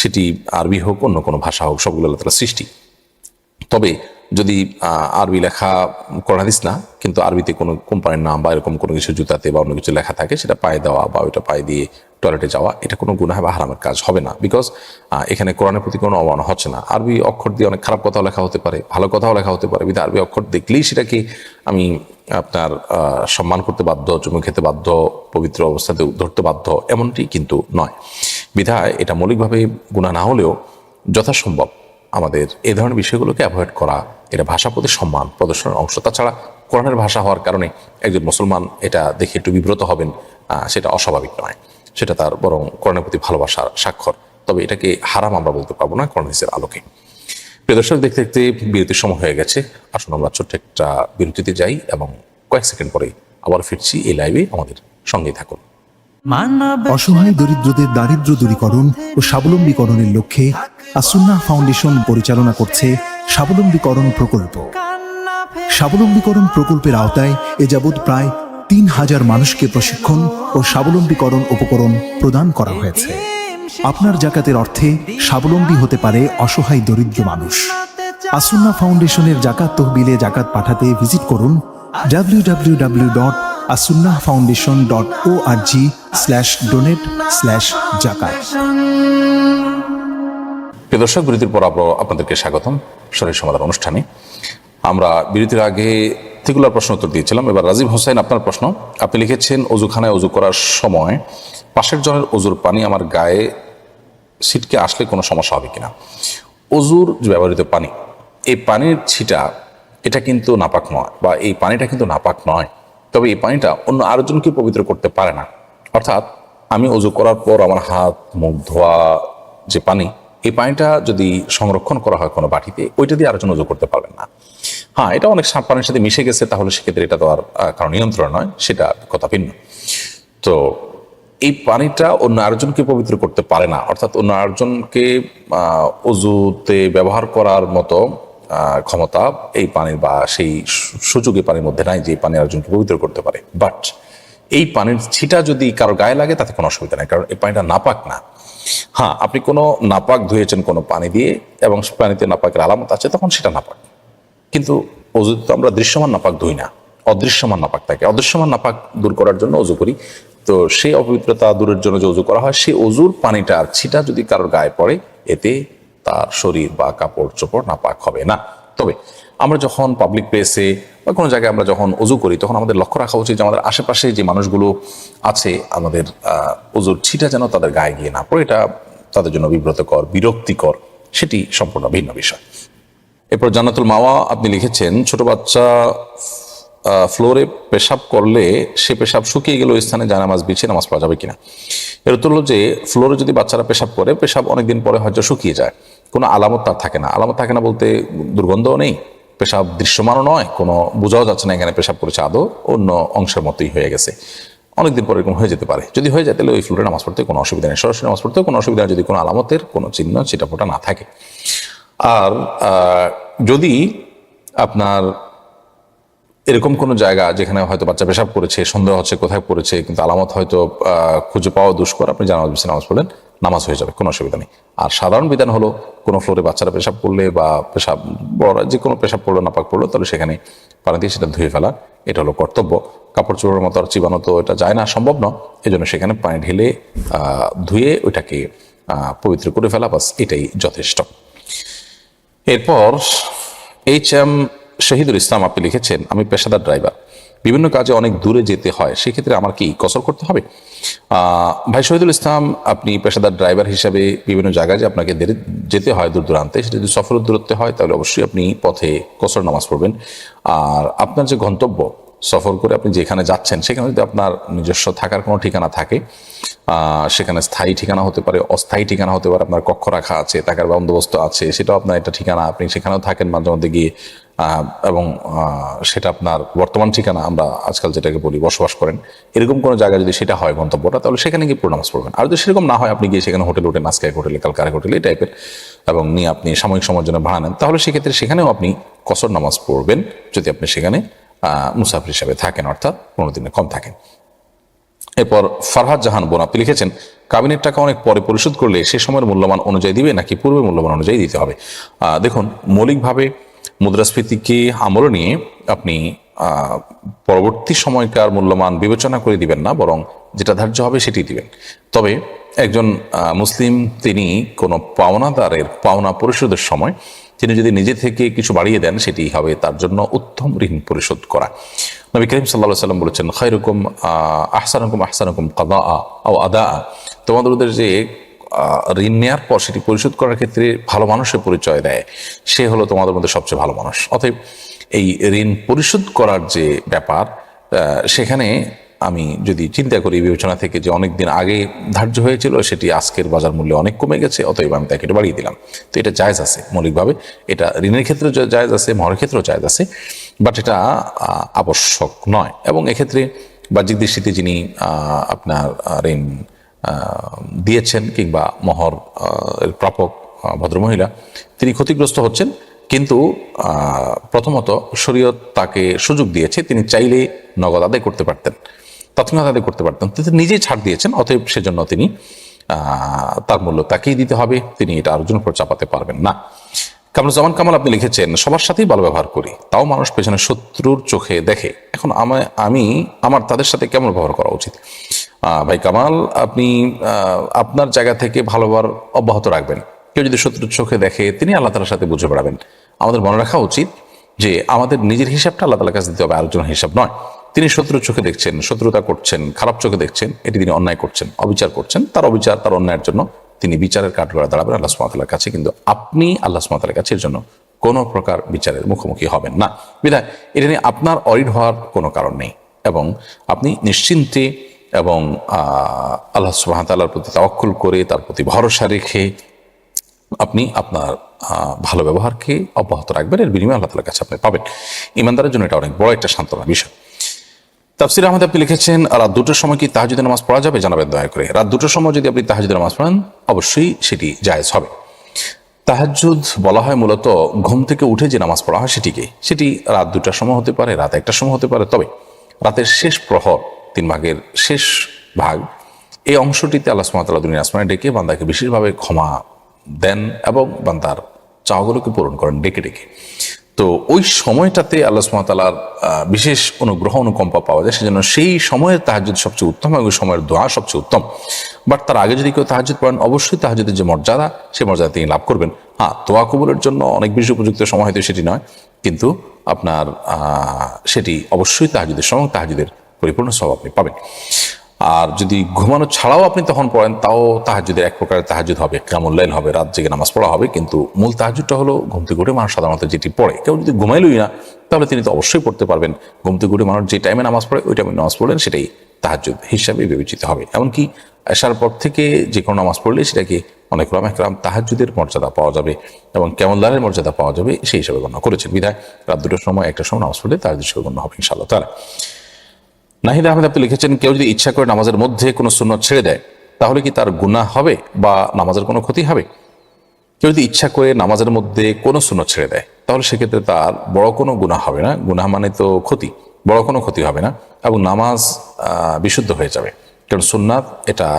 সেটি আরবি হোক, অন্য কোনো ভাষা হোক, সবগুলো আল্লাহ তাআলার সৃষ্টি। তবে যদি আরবি লেখা কোরআন হাদিস না, কিন্তু আরবিতে কোনো কোম্পানির নাম বা এরকম কোনো কিছু জুতাতে বা অন্য কিছু লেখা থাকে, সেটা পায়ে দেওয়া বা ওইটা পায়ে দিয়ে টয়লেটে যাওয়া, এটা কোনো গুনাহ বা হারামের কাজ হবে না। বিকজ এখানে কোরআনের প্রতি কোনো অবমাননা হচ্ছে না। আরবি অক্ষর দিয়ে অনেক খারাপ কথাও লেখা হতে পারে, ভালো কথাও লেখা হতে পারে, বিধায় আরবি অক্ষর দেখলেই সেটাকে আমি আপনার সম্মান করতে বাধ্য, চুমু খেতে বাধ্য, পবিত্র অবস্থাতে ধরতে বাধ্য, এমনটি কিন্তু নয়। বিধায় এটা মৌলিকভাবে গুনাহ না হলেও যথাসম্ভব আমাদের এই ধরনের বিষয়গুলোকে অ্যাভয়েড করা, এটা ভাষা প্রতি সম্মান প্রদর্শনের অংশ। তাছাড়া কোরআনের ভাষা হওয়ার কারণে একজন মুসলমান এটা দেখে একটু বিব্রত হবেন, সেটা অস্বাভাবিক নয়, সেটা তার বরং কোরআনের প্রতি ভালোবাসার স্বাক্ষর। তবে এটাকে হারাম আমরা বলতে পারবো না কোরআন হাদিসের আলোকে। প্রিয় দর্শক, দেখতে দেখতে বিরতির সময় হয়ে গেছে। আসুন আমরা ছোট্ট একটা বিরতিতে যাই এবং কয়েক সেকেন্ড পরে আবার ফিরছি এই লাইভে, আমাদের সঙ্গেই থাকুন। অসহায় দরিদ্রদের দারিদ্র দূরীকরণ ও স্বাবলম্বীকরণের লক্ষ্যে আসুন্নাহ ফাউন্ডেশন পরিচালনা করছে স্বাবলম্বীকরণ প্রকল্প। স্বাবলম্বীকরণ প্রকল্পের আওতায় এ যাবৎ প্রায় ৩,০০০ মানুষকে প্রশিক্ষণ ও স্বাবলম্বীকরণ উপকরণ প্রদান করা হয়েছে। আপনার জাকাতের অর্থে স্বাবলম্বী হতে পারে অসহায় দরিদ্র মানুষ। আসুন্নাহ ফাউন্ডেশনের জাকাত তহবিলে জাকাত পাঠাতে ভিজিট করুন www.asunnahfoundation.org/donate/zakat। প্রিয় দর্শক, বিরতির পর আপনাদেরকে স্বাগতম শরীর সমাধান অনুষ্ঠানে। আমরা বিরতির আগে তিকুলার প্রশ্ন উত্তর দিয়েছিলাম। এবার রাজীব হোসেন, আপনার প্রশ্ন। আপনি লিখেছেন, অজুখানায় অজু করার সময় পাশের জনের অজুর পানি আমার গায়ে ছিটকে আসলে কোনো সমস্যা হবে কিনা? অজুর যে ব্যবহৃত পানি, এই পানির ছিটা এটা কিন্তু নাপাক নয়, বা এই পানিটা কিন্তু নাপাক নয়, তবে এই পানিটা অন্য আরেকজনকে পবিত্র করতে পারে না। অর্থাৎ আমি অজু করার পর আমার হাত মুখ ধোয়া যে পানি, এই পানিটা যদি সংরক্ষণ করা হয় কোনো বাটিতে, ওইটা দিয়ে আরেকজন অজু করতে পারবেন না। হ্যাঁ, এটা অনেক পানির সাথে মিশে গেছে, তাহলে সেক্ষেত্রে এটা তো আর কারণ নিয়ন্ত্রণ নয়, সেটা কথা ভিন্ন। তো এই পানিটা অন্য আরেকজনকে পবিত্র করতে পারে না, অর্থাৎ অন্য আরেকজনকে অজুতে ব্যবহার করার মতো ক্ষমতা এই পানির বা সেই সুযোগে পানির মধ্যে নাই যে পানি আরেকজনকে পবিত্র করতে পারে। বাট এই পানির ছিটা যদি কারো গায়ে লাগে তাতে কোনো অসুবিধা নেই, কারণ এই পানিটা নাপাক না। হ্যাঁ, আপনি কোনো নাপাক ধুয়েছেন কোনো পানি দিয়ে এবং পানিতে নাপাকের আলামত আছে, তখন সেটা নাপাক। কিন্তু অজুতে তো আমরা দৃশ্যমান নাপাক ধুই না, অদৃশ্যমান নাপাক থাকে। অদৃশ্যমান নাপাক দূর করার জন্য অজু করি। তো সেই অপবিত্রতা দূরের জন্য যে অজু করা হয়, সেই অজুর পানিটার ছিটা যদি কারোর গায়ে পড়ে, এতে তার শরীর বা কাপড় চোপড় নাপাক হবে না। তবে আমরা যখন পাবলিক প্লেসে বা কোনো জায়গায় আমরা যখন অজু করি তখন আমাদের লক্ষ্য রাখা উচিত যে আমাদের আশেপাশে যে মানুষগুলো আছে আমাদের অজুর ছিটা যেন তাদের গায়ে গিয়ে না পড়ে। এটা তাদের জন্য বিব্রতকর, বিরক্তিকর, সেটি সম্পূর্ণ ভিন্ন বিষয়। এরপর জান্নাতুল মাওয়া আপনি লিখেছেন, ছোট বাচ্চা ফ্লোরে পেশাব করলে সে পেশাব শুকিয়ে গেল স্থানে জানামাজ বিছিয়ে নামাজ পড়া যাবে কিনা। এর উত্তর হলো যে ফ্লোরে যদি বাচ্চারা পেশাব করে, পেশাব অনেকদিন পরে হয়তো শুকিয়ে যায়, কোনো আলামত তার থাকে না। আলামত থাকে না বলতে দুর্গন্ধও নেই, পেশাব দৃশ্যমানও নয়, কোনো বোঝাও যাচ্ছে না এখানে পেশাব করেছে, আদৌ অন্য অংশের মতোই হয়ে গেছে। অনেকদিন পরে এরকম হয়ে যেতে পারে। যদি হয়ে যায় তাহলে ওই ফ্লোরে নামাজ পড়তে কোনো অসুবিধা নেই, সরাসরি নামাজ পড়তেও কোনো অসুবিধা নেই যদি কোনো আলামতের কোনো চিহ্ন ছিটাফোঁটা না থাকে। আর যদি আপনার এরকম কোনো জায়গা যেখানে হয়তো বাচ্চা পেশাব করেছে, সন্দেহ হচ্ছে কোথায় পড়েছে, কিন্তু আলামত হয়তো খুঁজে পাওয়া দুষ্কর, আপনি জানাজ বিছিয়ে নামাজ পড়লেন, নামাজ হয়ে যাবে, কোনো অসুবিধা নেই। আর সাধারণ বিধান হলো কোনো ফ্লোরে বাচ্চারা পেশাব করলে বা পেশাব বড় যে কোনো পেশাব পড়লো নাপাক পড়লো তাহলে সেখানে পানি দিয়ে সেটা ধুয়ে ফেলা, এটা হলো কর্তব্য। কাপড় চোপড়ের মতো আর চিবানো তো এটা যায় না, সম্ভব নয়, এই জন্য সেখানে পানি ঢেলে ধুয়ে ওইটাকে পবিত্র করে ফেলা, বাস এটাই যথেষ্ট। এরপর HM শহীদুল ইসলাম আপনি লিখেছেন, আমি পেশাদার ড্রাইভার, বিভিন্ন কাজে অনেক দূরে যেতে হয়, সেক্ষেত্রে আমার কি কসর করতে হবে? ভাই শহীদুল ইসলাম, আপনি পেশাদার ড্রাইভার হিসাবে বিভিন্ন জায়গায় যে আপনাকে যেতে হয় দূর দূরান্তে, সেটা যদি সফরের দূরত্বে হয় তাহলে অবশ্যই আপনি পথে কসর নামাজ পড়বেন। আর আপনার যে গন্তব্য, সফর করে আপনি যেখানে যাচ্ছেন সেখানে যদি আপনার নিজস্ব থাকার কোনো ঠিকানা থাকে, সেখানে স্থায়ী ঠিকানা হতে পারে, অস্থায়ী ঠিকানা হতে পারে, আপনার কক্ষ রাখা আছে, টাকার বন্দোবস্ত আছে, সেটাও আপনার একটা ঠিকানা, আপনি সেখানেও থাকেন মাঝে মধ্যে গিয়ে, এবং সেটা আপনার বর্তমান ঠিকানা, আমরা আজকাল যেটাকে বলি বসবাস করেন, এরকম কোনো জায়গায় যদি সেটা হয় গন্তব্যটা, তাহলে সেখানে গিয়ে পুরো নামাজ পড়বেন। আর যদি সেরকম না হয়, আপনি গিয়ে সেখানে হোটেল উঠেন, আজকে এক হোটেলে কালকে আরেক হোটেলে এই টাইপের, এবং নিয়ে আপনি সাময়িক সময়ের জন্য ভাড়া নেন, তাহলে সেক্ষেত্রে সেখানেও আপনি কসর নামাজ পড়বেন যদি আপনি সেখানে মুসাফির হিসাবে থাকেন, অর্থাৎ 15 দিনে কম থাকেন। এরপর ফারহাদ জাহান বোন আপনি লিখেছেন, কাবিনের টাকা অনেক পরে পরিশোধ করলে সে সময়ের মূল্যমান অনুযায়ী দিবে নাকি পূর্বে মূল্যমান অনুযায়ী দিতে হবে? দেখুন, মৌলিকভাবে মুদ্রাস্ফীতিকে আমলে নিয়ে আপনি পরবর্তী সময়কার মূল্যমান বিবেচনা করে দিবেন না, বরং যেটা ধার্য হবে সেটি দিবেন। তবে একজন মুসলিম তিনি কোনো পাওনাদারের পাওনা পরিশোধের সময় তিনি যদি নিজে থেকে কিছু বাড়িয়ে দেন, সেটি হবে তার জন্য উত্তম ঋণ পরিশোধ করা। নবী করিম সাল্লাল্লাহু আলাইহি সাল্লাম বলেছেন, খায়রুকুম আহসানুকুম কাদাআ আও আদাআ, তোমাদের যে ঋণ নেওয়ার পর সেটি পরিশোধ করার ক্ষেত্রে ভালো মানুষের পরিচয় দেয়, সে হলো তোমাদের মধ্যে সবচেয়ে ভালো মানুষ। অতএব এই ঋণ পরিশোধ করার যে ব্যাপার, সেখানে আমি যদি চিন্তা করি বিবেচনা থেকে যে অনেক দিন আগে ধার্য হয়েছিল, সেটি আজকের বাজার মূল্যে অনেক কমে গেছে, অতএব আমি তাকে এটা বাড়িয়ে দিলাম, তো এটা জায়েজ আছে মৌলিকভাবে। এটা ঋণের ক্ষেত্রে জায়েজ আছে, মহরের ক্ষেত্রেও জায়েজ আছে, বাট এটা আবশ্যক নয়। এবং এক্ষেত্রে বাহ্যিক দৃষ্টিতে যিনি আপনার ঋণ দিয়েছেন কিংবা মহর প্রাপক ভদ্রমহিলা, তিনি ক্ষতিগ্রস্ত হচ্ছেন, কিন্তু প্রথমত শরীয়ত তাকে সুযোগ দিয়েছে, তিনি চাইলে নগদ আদায় করতে পারতেন, তৎক্ষণাৎ আদায় করতে পারতেন, তিনি নিজেই ছাড় দিয়েছেন, অতএব সেজন্য তিনি তার মূল্য তাকেই দিতে হবে, তিনি এটা আরেকজনের উপর চাপাতে পারবেন না। কামরুজ্জামান কামাল আপনি লিখেছেন, সবার সাথেই ভালো ব্যবহার করি, তাও মানুষ পেছনে শত্রুর চোখে দেখে, এখন আমি আমার তাদের সাথে কেমন ব্যবহার করা উচিত? ভাই কামাল, আপনি আপনার জায়গা থেকে ভালো ব্যবহার অব্যাহত রাখবেন। কেউ যদি শত্রুর চোখে দেখে, তিনি আল্লাহ তাআলার সাথে বুঝে বেড়াবেন। আমাদের মনে রাখা উচিত যে আমাদের নিজের হিসাবটা আল্লাহ তাআলার কাছে দিতে হবে, আরেকজনের হিসাব নয়। তিনি শত্রুর চোখে দেখছেন, শত্রুতা করছেন, খারাপ চোখে দেখছেন, এটি তিনি অন্যায় করছেন, অবিচার করছেন, তার অবিচার তার অন্যায়ের জন্য তিনি বিচারের কাঠগড়ায় দাঁড়াবেন আল্লাহ সুবহানাহু ওয়া তাআলার কাছে, কিন্তু আপনি আল্লাহ সুবহানাহু ওয়া তাআলার কাছে এর জন্য কোনো প্রকার বিচারের মুখোমুখি হবেন না। বিধায় এটা নিয়ে আপনার অরিড হওয়ার কোনো কারণ নেই, এবং আপনি নিশ্চিন্তে এবং আল্লাহ সুবহানাহু ওয়া তাআলার প্রতি তাওয়াক্কুল করে তার প্রতি ভরসা রেখে আপনি আপনার ভালো ব্যবহারকে অব্যাহত রাখবেন, এর বিনিময়ে আল্লাহ তাআলার কাছে আপনি পাবেন। ঈমানদারের জন্য এটা অনেক বড় একটা সান্ত্বনার বিষয়। তাফসীর আহমদ আপনি লিখেছেন, রাত 2টার সময় কি তাহাজ্জুদের নামাজ পড়া যাবে? জানাবেন দয়া করে। রাত 2টার সময় যদি আপনি তাহাজ্জুদের নামাজ পড়েন, অবশ্যই সেটি জায়েজ হবে। তাহাজ্জুদ বলা হয় মূলত ঘুম থেকে উঠে যে নামাজ পড়া হয় সেটি রাত 2টার সময় হতে পারে, রাত 1টার সময় হতে পারে, তবে রাতের শেষ প্রহর, 3 ভাগের শেষ ভাগ, এই অংশটিতে আল্লাহ সুবহানাহু ওয়া তাআলা দুনিয়ার আসমানে ডেকে বান্দাকে বিশেষভাবে ক্ষমা দেন এবং বান্দার চাওয়াগুলোকে পূরণ করেন ডেকে ডেকে। তো ওই সময়টাতে আল্লাহ সুবহানাহু ওয়া তাআলার বিশেষ অনুগ্রহ অনুকম্পা পাওয়া যায়, সেজন্য সেই সময়ের তাহাজ্জুদ সবচেয়ে উত্তম এবং ওই সময়ের দোয়া সবচেয়ে উত্তম। বাট তার আগে যদি কেউ তাহাজ্জুদ পড়েন, অবশ্যই তাহাজ্জুদের যে মর্যাদা, সেই মর্যাদা তিনি লাভ করবেন। দোয়া কবুলের জন্য অনেক বেশি উপযুক্ত সময় হয়তো সেটি নয়, কিন্তু আপনার সেটি অবশ্যই তাহাজ্জুদের সময় তাহাজ্জুদের পরিপূর্ণ সওয়াব আপনি পাবেন। আর যদি ঘুমানো ছাড়াও আপনি তখন পড়েন, তাও তাহাজ্জুদের এক প্রকারের তাহাজ্জুদ হবে, কিয়ামুল লাইল হবে, রাত জেগে নামাজ পড়া হবে। কিন্তু মূল তাহাজ্জুদটা হলো ঘুম থেকে উঠে মানুষ সাধারণত যেটি পড়ে। কেউ যদি ঘুমাইলই না, তাহলে তিনি তো অবশ্যই পড়তে পারবেন। ঘুম থেকে উঠে মানুষ যে টাইমে নামাজ পড়ে ওই টাইমে নামাজ পড়লেন, সেটাই তাহাজ্জুদ হিসাবে বিবেচিত হবে। এমনকি এশার পর থেকে যে কোনো নামাজ পড়লে সেটাকে অনেক ওলামা একরাম তাহাজ্জুদের মর্যাদা পাওয়া যাবে এবং কিয়ামুল লাইলের মর্যাদা পাওয়া যাবে সেই হিসাবে গণ্য করেছেন। বিধায় রাত 2টার সময় 1টার সময় নামাজ পড়লে তাহাজ্জুদ হিসেবে গণ্য হবে ইনশাআল্লাহ তাআলা। নাহিদ আহমেদ আপনি লিখেছেন, কেউ যদি ইচ্ছা করে নামাজের মধ্যে কোনো সুন্নত ছেড়ে দেয় তাহলে কি তার গুনাহ হবে বা নামাজের কোনো ক্ষতি হবে? কেউ যদি ইচ্ছা করে নামাজের মধ্যে কোনো সুন্নত ছেড়ে দেয় তাহলে সেক্ষেত্রে তার বড় কোনো গুনাহ হবে না। গুনাহ মানে তো ক্ষতি, বড় কোনো ক্ষতি হবে না এবং নামাজ বিশুদ্ধ হয়ে যাবে। কারণ সুন্নাত এটা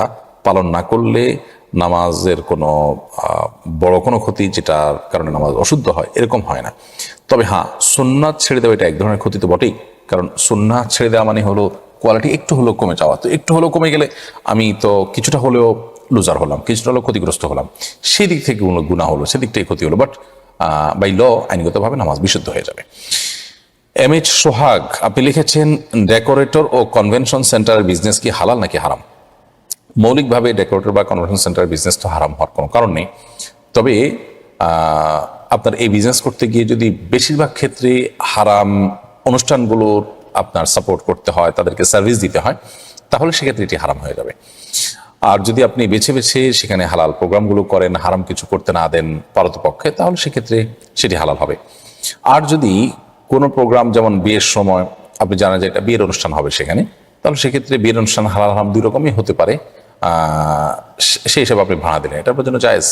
পালন না করলে নামাজের কোনো বড় কোনো ক্ষতি যেটার কারণে নামাজ অশুদ্ধ হয় এরকম হয় না। তবে হ্যাঁ, সুন্নাত ছেড়ে দেওয়া এটা এক ধরনের ক্ষতি তো বটেই। কারণ সুন্নাত ছেড়ে দেওয়া মানে হলো কোয়ালিটি একটু হলেও কমে যাওয়া। তো একটু হলেও কমে গেলে আমি তো কিছুটা হলেও লুজার হলাম, কিছুটা হলেও ক্ষতিগ্রস্ত হলাম, সেই দিক থেকে কোনো গুনাহ হলো, সেদিকটাই ক্ষতি হলো। বাট বাই ল আইনগতভাবে নামাজ বিশুদ্ধ হয়ে যাবে। MH সোহাগ আপনি লিখেছেন, ডেকোরেটর ও কনভেনশন সেন্টারের বিজনেস কি হালাল নাকি হারাম? মৌলিকভাবে ডেকোরেটর বা কনভেনশন সেন্টারের বিজনেস তো হারাম হওয়ার কোনো কারণ নেই। তবে আপনার এই বিজনেস করতে গিয়ে যদি বেশিরভাগ ক্ষেত্রে হারাম অনুষ্ঠানগুলোর আপনার সাপোর্ট করতে হয়, তাদেরকে সার্ভিস দিতে হয়, তাহলে সেক্ষেত্রে এটি হারাম হয়ে যাবে। আর যদি আপনি বেছে বেছে সেখানে হালাল প্রোগ্রামগুলো করেন, হারাম কিছু করতে না দেন পারতপক্ষে, তাহলে সেক্ষেত্রে সেটি হালাল হবে। আর যদি কোনো প্রোগ্রাম, যেমন বিয়ের সময় আপনি জানেন যে এটা বিয়ের অনুষ্ঠান হবে সেখানে, তাহলে সেক্ষেত্রে বিয়ের অনুষ্ঠান হালাল হারাম দুই রকমই হতে পারে। সেই হিসাবে আপনি ভাড়া দিলেন, এটার জন্য জায়েজ।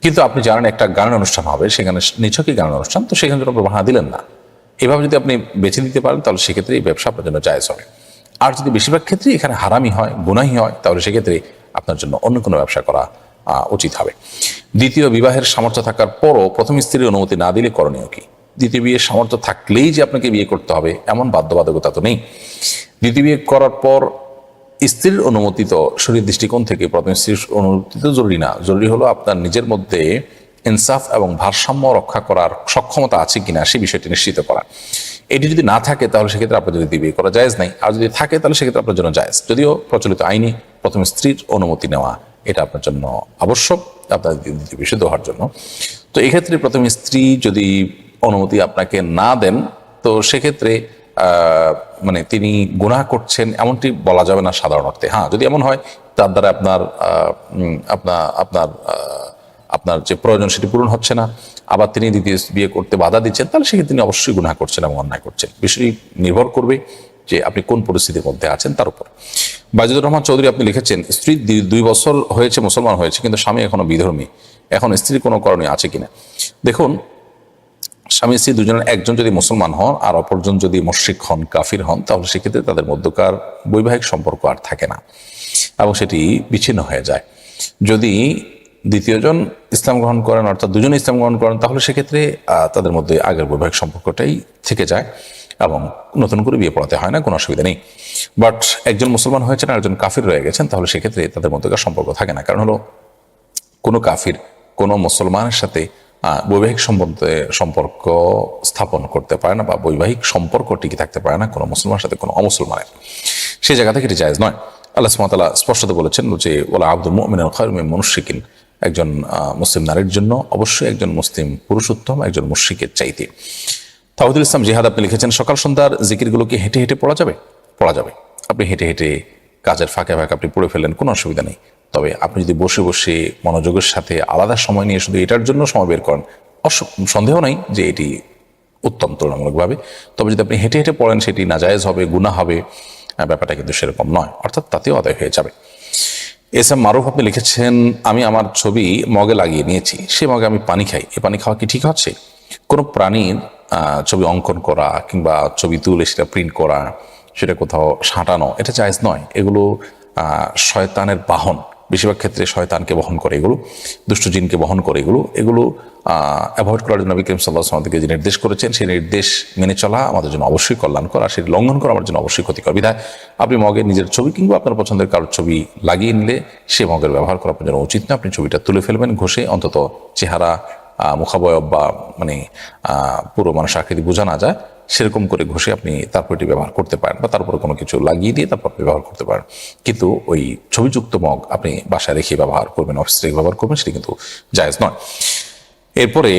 কিন্তু আপনি জানেন একটা গানের অনুষ্ঠান হবে, সেখানে নিছকই গানের অনুষ্ঠান, তো সেখানে জন্য আপনি ভাড়া দিলেন না। এভাবে যদি আপনি বেছে দিতে পারেন তাহলে সেক্ষেত্রে এই ব্যবসা আপনার জন্য জায়েজ হবে। আর যদি বেশিরভাগ ক্ষেত্রে এখানে হারামি হয়, গুনাহি হয়, তাহলে সেক্ষেত্রে আপনার জন্য অন্য কোনো ব্যবসা করা উচিত হবে। দ্বিতীয় বিবাহের সামর্থ্য থাকার পরও প্রথম স্ত্রীর অনুমতি না দিলে করণীয় কি? দ্বিতীয় বিয়ের সামর্থ্য থাকলেই যে আপনাকে বিয়ে করতে হবে এমন বাধ্যবাধকতা তো নেই। দ্বিতীয় বিয়ে করার পর স্ত্রীর অনুমতি তো শরীর দৃষ্টিকোণ থেকে প্রথম স্ত্রীর অনুমতি তো জরুরি না। জরুরি হলো আপনার নিজের মধ্যে ইনসাফ এবং ভারসাম্য রক্ষা করার সক্ষমতা আছে কিনা সেই বিষয়টি নিশ্চিত করা। এটি যদি না থাকে তাহলে সেক্ষেত্রে আপনার যদি বিয়ে করা জায়েজ নাই, আর যদি থাকে তাহলে সেক্ষেত্রে আপনার জন্য জায়েজ। যদিও প্রচলিত আইনে প্রথম স্ত্রীর অনুমতি নেওয়া এটা আপনার জন্য আবশ্যক আপনার দ্বিতীয় বিশুদ্ধ হওয়ার জন্য। তো এক্ষেত্রে প্রথম স্ত্রী যদি অনুমতি আপনাকে না দেন, তো সেক্ষেত্রে মানে তিনি গুনাহ করছেন এমনটি বলা যাবে না সাধারণ অর্থে। হ্যাঁ, যদি এমন হয় তার দ্বারা আপনার যে প্রয়োজন সেটি পূরণ হচ্ছে না, আবার তিনি দ্বিতীয় বিয়ে করতে বাধা দিচ্ছেন, তাহলে সেক্ষেত্রে তিনি অবশ্যই গুনাহ করছেন এবং অন্যায় করছেন। বিষয়টি নির্ভর করবে যে আপনি কোন পরিস্থিতির মধ্যে আছেন তার উপর। বাজিদুর রহমান চৌধুরী আপনি লিখেছেন, স্ত্রী 2 বছর হয়েছে মুসলমান হয়েছে, কিন্তু স্বামী এখনো বিধর্মী, এখন স্ত্রীর কোনো করণীয় আছে কিনা? দেখুন, স্বামী স্ত্রী দুজনের একজন যদি মুসলমান হন আর অপরজন যদি মুশরিক হন, কাফির হন, তাহলে সেক্ষেত্রে তাদের মধ্যকার বৈবাহিক সম্পর্ক আর থাকে না এবং সেটি বিচ্ছিন্ন হয়ে যায়। যদি দ্বিতীয়জন ইসলাম গ্রহণ করেন, অর্থাৎ দুজনে ইসলাম গ্রহণ করেন, তাহলে সেক্ষেত্রে তাদের মধ্যে আগের বৈবাহিক সম্পর্কটাই থেকে যায় এবং নতুন করে বিয়ে পড়াতে হয় না, কোনো অসুবিধা নেই। বাট একজন মুসলমান হয়েছেন আর একজন কাফির রয়ে গেছেন, তাহলে সেক্ষেত্রে তাদের মধ্যকার সম্পর্ক থাকে না। কারণ হলো কোনো কাফির কোনো মুসলমানের সাথে বৈবাহিক সম্পর্ক স্থাপন করতে পারে না বা বৈবাহিক সম্পর্ক টিকে থাকতে পারে না কোনো মুসলমানের সাথে কোনো অমুসলমানের। সেই জায়গা থেকে এটি জায়েজ নয়। আল্লাহ সুবহানাহু ওয়া তাআলা স্পষ্টত বলেছেন যে ওয়ালা আবদুল মুমিনুন খায়রুম মিন মুশরিকিন, একজন মুসলিম নারীর জন্য অবশ্যই একজন মুসলিম পুরুষ উত্তম একজন মুশরিকের চাইতে। তাওহিদুল ইসলাম জিহাদ আপনি লিখেছেন, সকাল সন্ধ্যার জিকিরগুলো কি হেঁটে হেঁটে পড়া যাবে? পড়া যাবে। আপনি হেঁটে হেঁটে কাজের ফাঁকে ফাঁকে আপনি পড়ে ফেলেন, কোনো অসুবিধা নেই। তবে আপনি যদি বসে বসে মনোযোগের সাথে আলাদা সময় নিয়ে শুধু এটার জন্য সময় বের করেন, সন্দেহ নাই যে এটি উত্তম তুলনামূলকভাবে। তবে যদি আপনি হেঁটে হেঁটে পড়েন সেটি নাজায়েজ হবে, গুনাহ হবে, ব্যাপারটা কিন্তু সেরকম নয়, অর্থাৎ তাতেও আদায় হয়ে যাবে। এসএম মারুফ আপনি লিখেছেন, আমি আমার ছবি মগে লাগিয়ে নিয়েছি, সে মগে আমি পানি খাই, এ পানি খাওয়া কি ঠিক হচ্ছে? কোনো প্রাণীর ছবি অঙ্কন করা কিংবা ছবি তুলে সেটা প্রিন্ট করা, সেটা কোথাও সাঁটানো, এটা জায়েজ নয়। এগুলো শয়তানের বাহন, বেশিরভাগ ক্ষেত্রে শয়তানকে বহন করে, এগুলো দুষ্ট জিনকে বহন করে। এগুলো অ্যাভয়েড করার জন্য নবী করিম সাল্লাল্লাহু আলাইহি ওয়াসাল্লাম যে নির্দেশ করেছেন, সেই নির্দেশ মেনে চলা আমাদের জন্য অবশ্যই কল্যাণকর, আর সেটি লঙ্ঘন করা আমার জন্য অবশ্যই ক্ষতিকর। বিধায় আপনি মগে নিজের ছবি কিংবা আপনার পছন্দের কারোর ছবি লাগিয়ে নিলে সে মগের ব্যবহার করা আপনার জন্য উচিত না। আপনি ছবিটা তুলে ফেলবেন ঘষে, অন্তত চেহারা মুখাবয়ব বা মানে পুরো মানুষের আকৃতি বোঝা না যায় সেরকম করে ঘষে আপনি তারপর এটি ব্যবহার করতে পারেন, বা তারপরে কোনো কিছু লাগিয়ে দিয়ে তারপর ব্যবহার করতে পারেন। কিন্তু ওই ছবিযুক্ত মগ আপনি বাসায় রেখে ব্যবহার করবেন, অফিসে রেখে ব্যবহার করবেন, সেটা কিন্তু জায়েজ নয়। এরপরে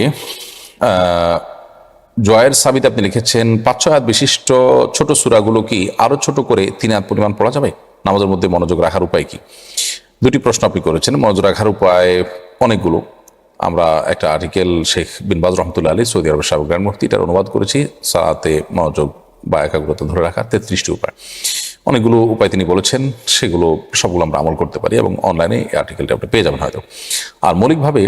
জয়ের সাবিতে আপনি লিখেছেন 5-6 আয়াত বিশিষ্ট ছোট সূরাগুলো কি আরো ছোট করে 3 আয়াত পরিমাণ পড়া যাবে? নামাজের মধ্যে মনোযোগ রাখার উপায় কি? দুটি প্রশ্ন আপনি করেছেন। মনোযোগ রাখার উপায় অনেকগুলো। আমরা একটা আর্টিকেল শেখ বিন বাজ রহমতুল্লাহ আলী, সৌদি আরবের সাবেক গ্র্যান্ড মুফতি, এটার অনুবাদ করেছি, সালাতে মনোযোগ বা একাগ্রতা ধরে রাখার 33টি উপায়। অনেকগুলো উপায় তিনি বলেছেন, সেগুলো সবগুলো আমরা আমল করতে পারি এবং অনলাইনে এই আর্টিকেলটা আপনি পেয়ে যাবেন হয়তো। আর মৌলিকভাবে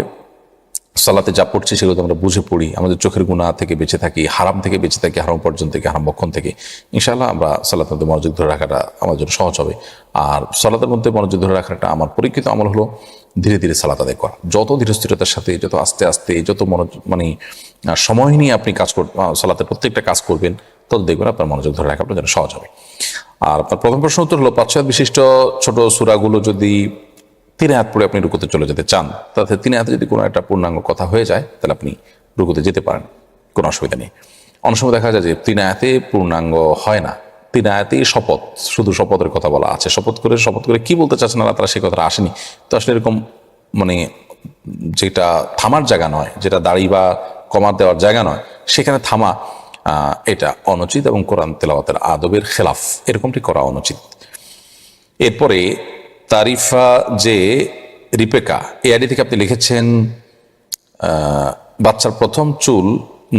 সালাতে যা পড়ছি সেগুলো তো আমরা বুঝে পড়ি, আমাদের চোখের গুনাহ থেকে বেঁচে থাকি, হারাম থেকে বেঁচে থাকি, হারাম পর্যন্ত থেকে, হারাম বক্ষণ থেকে, ইনশাআল্লাহ আমরা সালাতের মধ্যে মনোযোগ ধরে রাখাটা আমার জন্য সহজ হবে। আর সালাতের মধ্যে মনোযোগ ধরে রাখাটা আমার পরীক্ষিত আমল হলো ধীরে ধীরে সালাত আদায় করা। যত ধীরস্থিরতার সাথে, যত আস্তে আস্তে, যত মানে সময় নিয়ে আপনি কাজ সালাতের প্রত্যেকটা কাজ করবেন, তত দেখবেন আপনার মনোযোগ ধরে রাখা আপনার জন্য সহজ হবে। আর আপনার প্রথম প্রশ্ন উত্তর হলো 5 আয়াত বিশিষ্ট ছোট সূরাগুলো যদি 3 আয়াত পড়ে আপনি রুকুতে চলে যেতে চান, তাতে 3 আয়াতে যদি কোনো একটা পূর্ণাঙ্গ কথা হয়ে যায় তাহলে আপনি রুকুতে যেতে পারেন, কোনো অসুবিধা নেই। অনেক সময় দেখা যায় যে 3 আয়াতে পূর্ণাঙ্গ হয় না, 3 আয়াতেই শপথ, শুধু শপথের কথা বলা আছে, শপথ করে কি বলতে চাচ্ছেন না তারা সেই কথাটা আসেনি। তো আসলে এরকম মানে যেটা থামার জায়গা নয়, যেটা দাড়ি বা কমার দেওয়ার জায়গা নয়, সেখানে থামা এটা অনুচিত এবং কোরআন তেলাওয়াতের আদবের খেলাফ, এরকমটি করা অনুচিত। এরপরে তারিফা যে রিপেকা, এই আইডি থেকে আপনি লিখেছেন বাচ্চার প্রথম চুল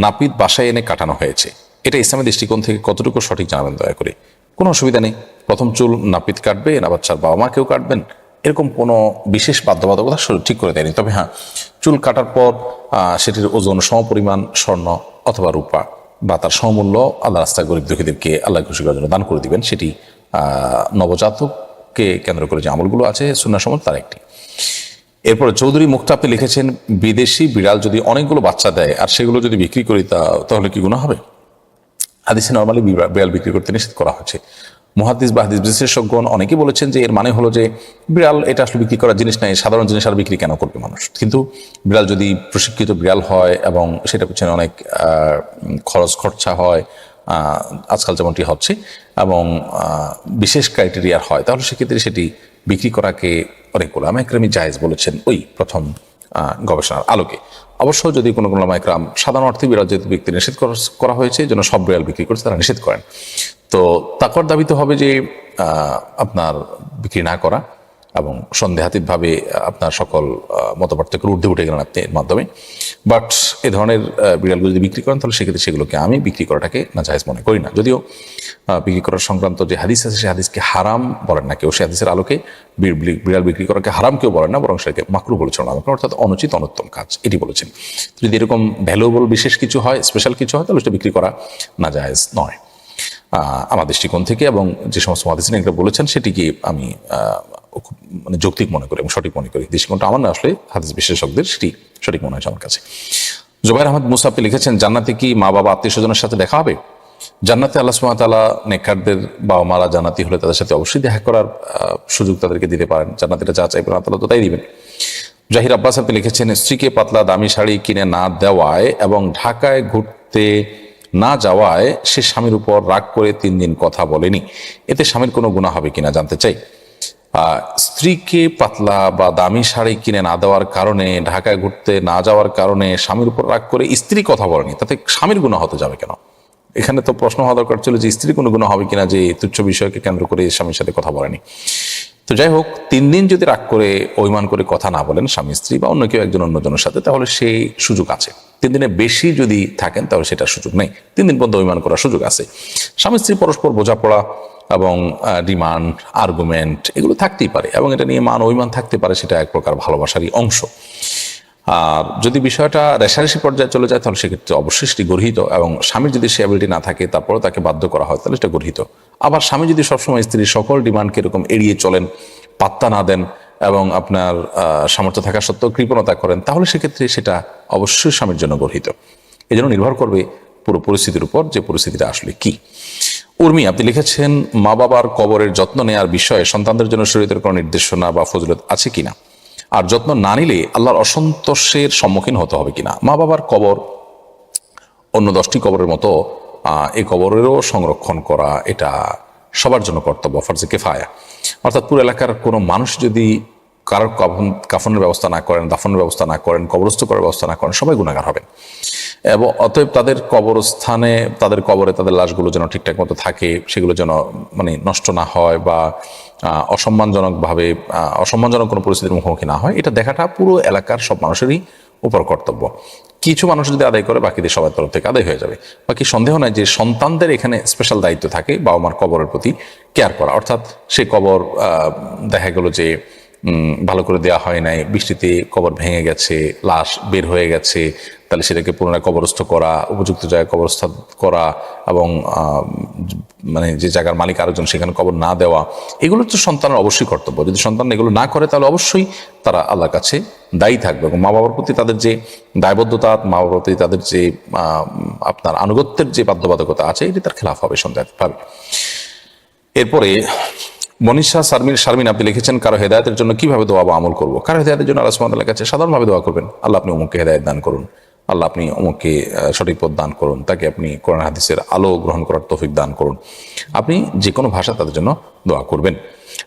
নাপিত বাসায় এনে কাটানো হয়েছে, এটা ইসলামের দৃষ্টিকোণ থেকে কতটুকু সঠিক জানাবেন দয়া করে। কোনো অসুবিধা নেই, প্রথম চুল নাপিত কাটবে না বাচ্চার বাবা মা কেউ কাটবেন, এরকম কোনো বিশেষ বাধ্যবাধকতা ঠিক করে দেয়নি। তবে হ্যাঁ, চুল কাটার পর সেটির ওজন সমপরিমাণ স্বর্ণ অথবা রূপা বা তার সমমূল্য আল্লাহ রাস্তায় গরিব দুঃখীদেরকে আল্লাহ খুশি করার জন্য দান করে দিবেন। সেটি নবজাতককে কেন্দ্র করে যে আমলগুলো আছে সুন্নাহ সম্মত তার একটি। এরপরে চৌধুরী মুক্তা আপনি লিখেছেন বিদেশি বিড়াল যদি অনেকগুলো বাচ্চা দেয় আর সেগুলো যদি বিক্রি করি তাহলে কি গুনাহ হবে? হাদিসে নরমালি বিড়াল বিক্রি করতে নিষেধ করা হয়েছে। মুহাদ্দিস বা হাদিস বিশেষজ্ঞগণ অনেকেই বলেছেন যে এর মানে হলো যে বিড়াল এটা আসলে বিক্রি করার জিনিস নাই, সাধারণ জিনিস আর বিক্রি কেন করবে মানুষ। কিন্তু বিড়াল যদি প্রশিক্ষিত বিড়াল হয় এবং সেটা পিছনে অনেক খরচা হয়, আজকাল যেমনটি হচ্ছে, এবং বিশেষ ক্রাইটেরিয়ার হয়, তাহলে সেক্ষেত্রে সেটি বিক্রি করাকে অনেক ওলামা ইকরামই জায়েজ বলেছেন ওই প্রথম গবেষণার আলোকে। অবশ্য যদি কোনো ওলামা ইকরাম সাধারণ অর্থে বিড়াল যেহেতু বিক্রি নিষেধ করা হয়েছে, এই জন্য সব বিড়াল বিক্রি করছে তারা নিষেধ করেন। তো তাকওয়ার দাবি তো হবে যে আপনার বিক্রি না করা এবং সন্দেহাতীতভাবে আপনার সকল মতপার্থক্যের ঊর্ধ্বে উঠে গেলেন আপনি এর মাধ্যমে। বাট এ ধরনের বিড়ালগুলো যদি বিক্রি করেন তাহলে সেক্ষেত্রে সেগুলোকে আমি বিক্রি করাটাকে না জায়েজ মনে করি না। যদিও বিক্রি করার সংক্রান্ত যে হাদিস আছে সে হাদিসকে হারাম বলেন না কেউ, সে হাদিসের আলোকে বিড়াল বিক্রি করাকে হারাম কেউ বলেন না, বরং সেটাকে মাকরু বলেছেন, অর্থাৎ অনুচিত অনুত্তম কাজ এটি বলেছেন। যদি এরকম ভ্যালুয়েবল বিশেষ কিছু হয়, স্পেশাল কিছু হয়, তাহলে সেটা বিক্রি করা না জায়েজ নয় আমার দৃষ্টিকোণ থেকে। এবং যে সমস্ত মুহাদ্দিসিন এটা বলেছেন সেটিকে আমি খুব মানে যৌক্তিক মনে করি এবং সঠিক মনে করি। দৃষ্টিকোণটা আমার না, আসলে হাদিস বিশেষজ্ঞদের, সেটি সঠিক মনে হয়েছে আমার কাছে। জুবাইর আহমদ মুসা আপনি লিখেছেন জান্নাতে কি মা বাবা আত্মীয় স্বজনের সাথে দেখা হবে? জান্নাতে আল্লাহ সুবহানাহু ওয়া তাআলা নেককারদের বাবা মারা জান্নাতি হলে তাদের সাথে অবশ্যই দেখা করার সুযোগ তাদেরকে দিতে পারেন। জান্নাতিরা যা চাইবেন আল্লাহ তো তাই দিবেন। জাহির আব্বাস আপনি লিখেছেন স্ত্রীকে পাতলা দামি শাড়ি কিনে না দেওয়ায় এবং ঢাকায় ঘুরতে না যাওয়ায় সে স্বামীর উপর রাগ করে 3 দিন কথা বলেনি, এতে স্বামীর কোনো গুনাহ হবে কিনা জানতে চাই। স্ত্রীকে পাতলা বা দামি শাড়ি কিনে না দেওয়ার কারণে, ঢাকায় ঘুরতে না যাওয়ার কারণে স্বামীর উপর রাগ করে স্ত্রী কথা বলেনি, তাতে স্বামীর গুনাহ হতে যাবে কেন? এখানে তো প্রশ্ন হওয়া দরকার ছিল যে স্ত্রীর কোনো গুনাহ হবে কিনা যে তুচ্ছ বিষয়কে কেন্দ্র করে স্বামীর সাথে কথা বলেনি। তো যাই হোক, 3 দিন যদি রাগ করে অভিমান করে কথা না বলেন স্বামী স্ত্রী বা অন্য কেউ একজন অন্যজনের সাথে, তাহলে সেই সুযোগ আছে। 3 দিনের বেশি যদি থাকেন তাহলে সেটার সুযোগ নেই, 3 দিন পর্যন্ত অভিমান করার সুযোগ আছে। স্বামী স্ত্রী পরস্পর বোঝাপড়া এবং ডিমান্ড আর্গুমেন্ট এগুলো থাকতেই পারে এবং এটা নিয়ে মান অভিমান থাকতে পারে, সেটা এক প্রকার ভালোবাসারই অংশ। আর যদি বিষয়টা রেশারেশি পর্যায়ে চলে যায় তাহলে সেক্ষেত্রে অবশ্যই সেটি গর্হিত, এবং স্বামীর যদি সে অ্যাবিলিটি না থাকে তারপরে তাকে বাধ্য করা হয় তাহলে সেটা গর্হিত। আবার স্বামী যদি সবসময় স্ত্রীর সকল ডিমান্ডকে এরকম এড়িয়ে চলেন, পাত্তা না দেন এবং আপনার সামর্থ্য থাকা সত্ত্বেও কৃপণতা করেন, তাহলে সেক্ষেত্রে সেটা অবশ্যই স্বামীর জন্য গর্হিত। এই জন্য নির্ভর করবে পুরো পরিস্থিতির উপর যে পরিস্থিতিটা আসলে কি। উর্মি আপনি লিখেছেন মা বাবার কবরের যত্ন নেওয়ার বিষয়ে সন্তানদের জন্য শরীয়তের কোনো নির্দেশনা বা ফজিলত আছে কিনা? আর যত্ন না নিলে আল্লাহর অসন্তোষের সম্মুখীন হতে হবে কিনা। মা বাবার কবর অন্য 10টি কবরের মতো এই কবরেরও সংরক্ষণ করা এটা সবার জন্য কর্তব্য, ফরজে কিফায়া। অর্থাৎ পুরো এলাকার কোনো মানুষ যদি কারোর কাফনের ব্যবস্থা না করেন, দাফনের ব্যবস্থা না করেন, কবরস্থ করার ব্যবস্থা না করেন, সবাই গুনাহগার হবেন। এবং অতএব তাদের কবরস্থানে, তাদের কবরে তাদের লাশগুলো যেন ঠিকঠাক মতো থাকে, সেগুলো যেন মানে নষ্ট না হয় বা অসম্মানজনক কোনো পরিস্থিতির মুখোমুখি না হয়, এটা দেখাটা পুরো এলাকার সব মানুষেরই উপর কর্তব্য। কিছু মানুষ যদি আদায় করে, বাকিদের সবার তরফ থেকে আদায় হয়ে যাবে। বাকি সন্দেহ নাই যে সন্তানদের এখানে স্পেশাল দায়িত্ব থাকে বাবা মার কবরের প্রতি কেয়ার করা। অর্থাৎ সে কবর দেখা গেল যে ভালো করে দেওয়া হয় নাই, বৃষ্টিতে কবর ভেঙে গেছে, লাশ বের হয়ে গেছে, তাহলে সেটাকে পুনরায় কবরস্থ করা, উপযুক্ত জায়গায় কবরস্থ করা এবং মানে যে জায়গার মালিক আরেকজন সেখানে কবর না দেওয়া, এগুলো তো সন্তানের অবশ্যই কর্তব্য। যদি সন্তান এগুলো না করে তাহলে অবশ্যই তারা আল্লাহর কাছে দায়ী থাকবে এবং মা বাবার প্রতি তাদের যে দায়বদ্ধতা, মা বাবার প্রতি তাদের যে আপনার আনুগত্যের যে বাধ্যবাধকতা আছে, এটি তার খেলাফ হবে সন্দেহভাবে। এরপরে মনীষা শারমিন আপনি লিখেছেন, কারো হেদায়েতের জন্য কিভাবে দোয়া বা আমল করবো। কারো হেদায়েতের জন্য আল্লাহ সুবহানাহু ওয়া তাআলার কাছে সাধারণভাবে দোয়া করবেন, আল্লাহ আপনি অমুককে হেদায়েত দান করুন, আল্লাহ আপনি অমুককে সঠিক পথ দান করুন, তাকে আপনি কোরআন হাদিসের আলো গ্রহণ করার তৌফিক দান করুন। আপনি যে কোনো ভাষা তাদের জন্য দোয়া করবেন।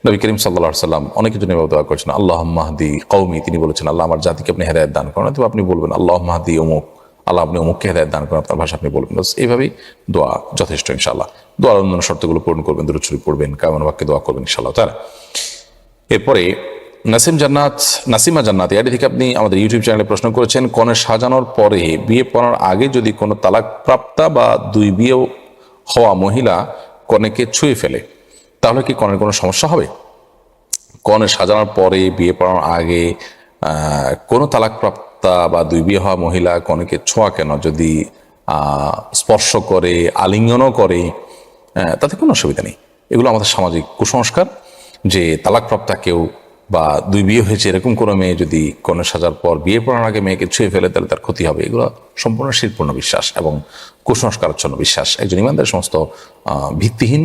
নবী করিম সাল্লাল্লাহু আলাইহি সাল্লাম অনেকের জন্য এভাবে দোয়া করেছেন, আল্লাহুম্মা হাদি কওমি, তিনি বলেছেন আল্লাহ আমার জাতিকে আপনি হেদায়েত দান করুন। অথবা আপনি বলবেন আল্লাহুম্মা হাদি অমুক, আল্লাহ আপনি অমুককে হেদায়েত দান করেন, আপনার ভাষা আপনি বলবেন। এইভাবেই দোয়া যথেষ্ট ইনশাআল্লাহ। দোয়ার অন্যান্য শর্তগুলো পূরণ করবেন, দুরূদ শরীফ পড়বেন, কায়মান বাক্যে দোয়া করবেন ইনশাআল্লাহ তাআলা। এরপরে নাসিমা জান্নাত এটি থেকে আপনি আমাদের ইউটিউব চ্যানেলে প্রশ্ন করেছেন, কনে সাজানোর পরে বিয়ে পড়ার আগে যদি কোনো তালাক প্রাপ্তা বা 2 বিয়ে হওয়া মহিলা কনেকে ছুঁয়ে ফেলে, তাহলে কি কনের কোনো সমস্যা হবে? কনে সাজানোর পরে বিয়ে পড়ানোর আগে কোনো তালাকপ্রাপ্তা বা 2 বিয়ে হওয়া মহিলা কনেকে ছোঁয়া কেন, যদি স্পর্শ করে, আলিঙ্গনও করে, তাতে কোনো অসুবিধা নেই। এগুলো আমাদের সামাজিক কুসংস্কার যে তালাকপ্রাপ্তা কেউ বা 2 বিয়ে হয়েছে এরকম কোনো মেয়ে যদি কনে সাজার পর বিয়ে পড়ানোর আগে মেয়েকে ছুঁয়ে ফেলে তাহলে তার ক্ষতি হবে, এগুলো সম্পূর্ণ শিরপূর্ণ বিশ্বাস এবং কুসংস্কারাচ্ছন্ন বিশ্বাস। একজন ইমানদার সমস্ত ভিত্তিহীন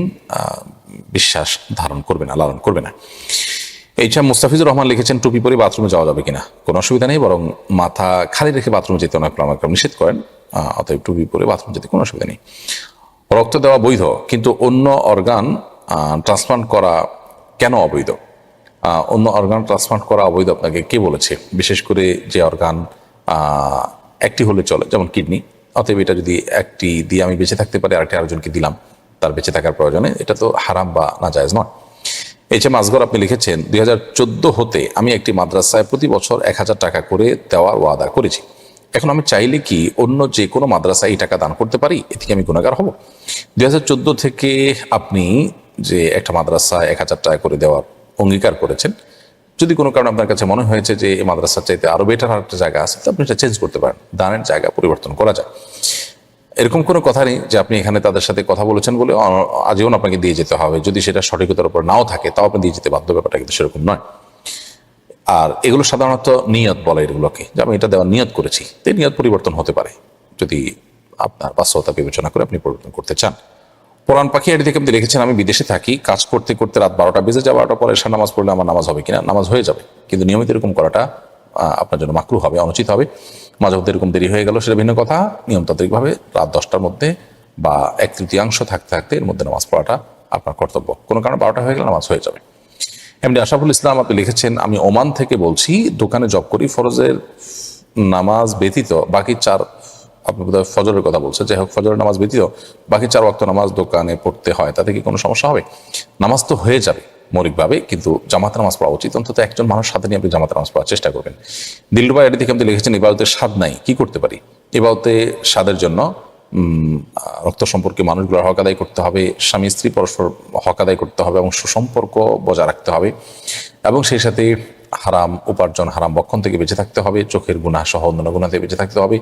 বিশ্বাস ধারণ করবে না, লালন করবে না। এইচএম মুস্তাফিজুর রহমান লিখেছেন, টুপি পরে বাথরুমে যাওয়া যাবে কিনা। কোনো অসুবিধা নেই, বরং মাথা খালি রেখে বাথরুমে যেতে অনেক ওলামায়ে নিষেধ করেন, অতএব টুপি পরে বাথরুম যেতে কোনো অসুবিধা নেই। রক্ত দেওয়া বৈধ, কিন্তু অন্য অর্গান ট্রান্সপ্লান্ট করা কেন অবৈধ? অন্য অর্গান ট্রান্সপ্লান্ট করা অবৈধ আপনাকে কে বলেছে? বিশেষ করে যে অর্গান একটি হলে চলে, যেমন কিডনি, অতএব এটা যদি একটি দিয়ে আমি বেঁচে থাকতে পারি আরেকটি আরেকজনকে দিলাম তার বেঁচে থাকার প্রয়োজনে, এটা তো হারাম বা নাজায়েজ নয়। এইচএম আসগর আপনি লিখেছেন, 2014 হতে আমি একটি মাদ্রাসায় প্রতি বছর 1000 টাকা করে দেওয়ার ওয়াদা করেছি। এখন আমি চাইলে কি অন্য যে কোনো মাদ্রাসায় এই টাকা দান করতে পারি? এ থেকে আমি গুনাহগার হব? 2014 থেকে আপনি যে একটা মাদ্রাসায় 1000 টাকা করে দেওয়ার অঙ্গীকার করেছেন, যদি কোনো কারণে আপনার কাছে মনে হয়েছে যে এই মাদ্রাসার চাইতে আরো বেটার একটা জায়গা আছে, তো আপনি এটা চেঞ্জ করতে পারেন, দানের জায়গা পরিবর্তন করা যায়। এরকম কোনো কথা নেই যে আপনি এখানে তাদের সাথে কথা বলেছেন বলে আজীবন আপনাকে দিয়ে যেতে হবে। যদি সেটা সঠিকতার উপর নাও থাকে তাও আপনি দিয়ে যেতে বাধ্য, ব্যাপারটা কিন্তু সেরকম নয়। আর এগুলো সাধারণত নিয়ত বলে এগুলোকে, যে আমি এটা দেওয়ার নিয়ত করেছি, এই নিয়ত পরিবর্তন হতে পারে যদি আপনার বাস্তবতা বিবেচনা করে আপনি পরিবর্তন করতে চান। কোরআন পাখি আইডি থেকে আপনি লিখেছেন, আমি বিদেশে থাকি, কাজ করতে করতে রাত 12টা বেজে যায়, 12টার পরে এসে নামাজ পড়লে আমার নামাজ হবে কিনা? নামাজ হয়ে যাবে, কিন্তু নিয়মিত এরকম করাটা আপনার জন্য মাকরুহ হবে, অনুচিত হবে। মাঝে মধ্যে এরকম দেরি হয়ে গেল সেটা ভিন্ন কথা, নিয়মতান্ত্রিকভাবে রাত 10টার মধ্যে বা 1/3 থাকতে থাকতে এর মধ্যে নামাজ পড়াটা আপনার কর্তব্য। কোনো কারণে 12টা হয়ে গেলে নামাজ হয়ে যাবে। এমনি আশরাফুল ইসলাম আপনি লিখেছেন, আমি ওমান থেকে বলছি, দোকানে জব করি, ফরজের নামাজ ব্যতীত বাকি 4, আপনি বোধহয় ফজরের কথা বলছেন, যাই হোক ফজরের নামাজ ব্যতীত বাকি 4 ওয়াক্ত নামাজ দোকানে পড়তে হয়, তাতে কি কোনো সমস্যা হবে? নামাজ তো হয়ে যাবে মৌলিকভাবে, কিন্তু জামাতে নামাজ পড়া উচিত। অন্তত একজন মানুষ সাথে নিয়ে আপনি জামাতে নামাজ পড়ার চেষ্টা করবেন। দিলরুবা এটি থেকে আপনি লিখেছেন, ইবাদতের স্বাদ নাই, কি করতে পারি? ইবাদতে স্বাদের জন্য রক্ত সম্পর্কে মানুষগুলোর হক আদায় করতে হবে, স্বামী স্ত্রী পরস্পর হক আদায় করতে হবে এবং সুসম্পর্ক বজায় রাখতে হবে, এবং সেই সাথে হারাম উপার্জন, হারাম বক্ষণ থেকে বেঁচে থাকতে হবে, চোখের গুনাহ সহ অন্যান্য গুনাহ থেকে বেঁচে থাকতে হবে,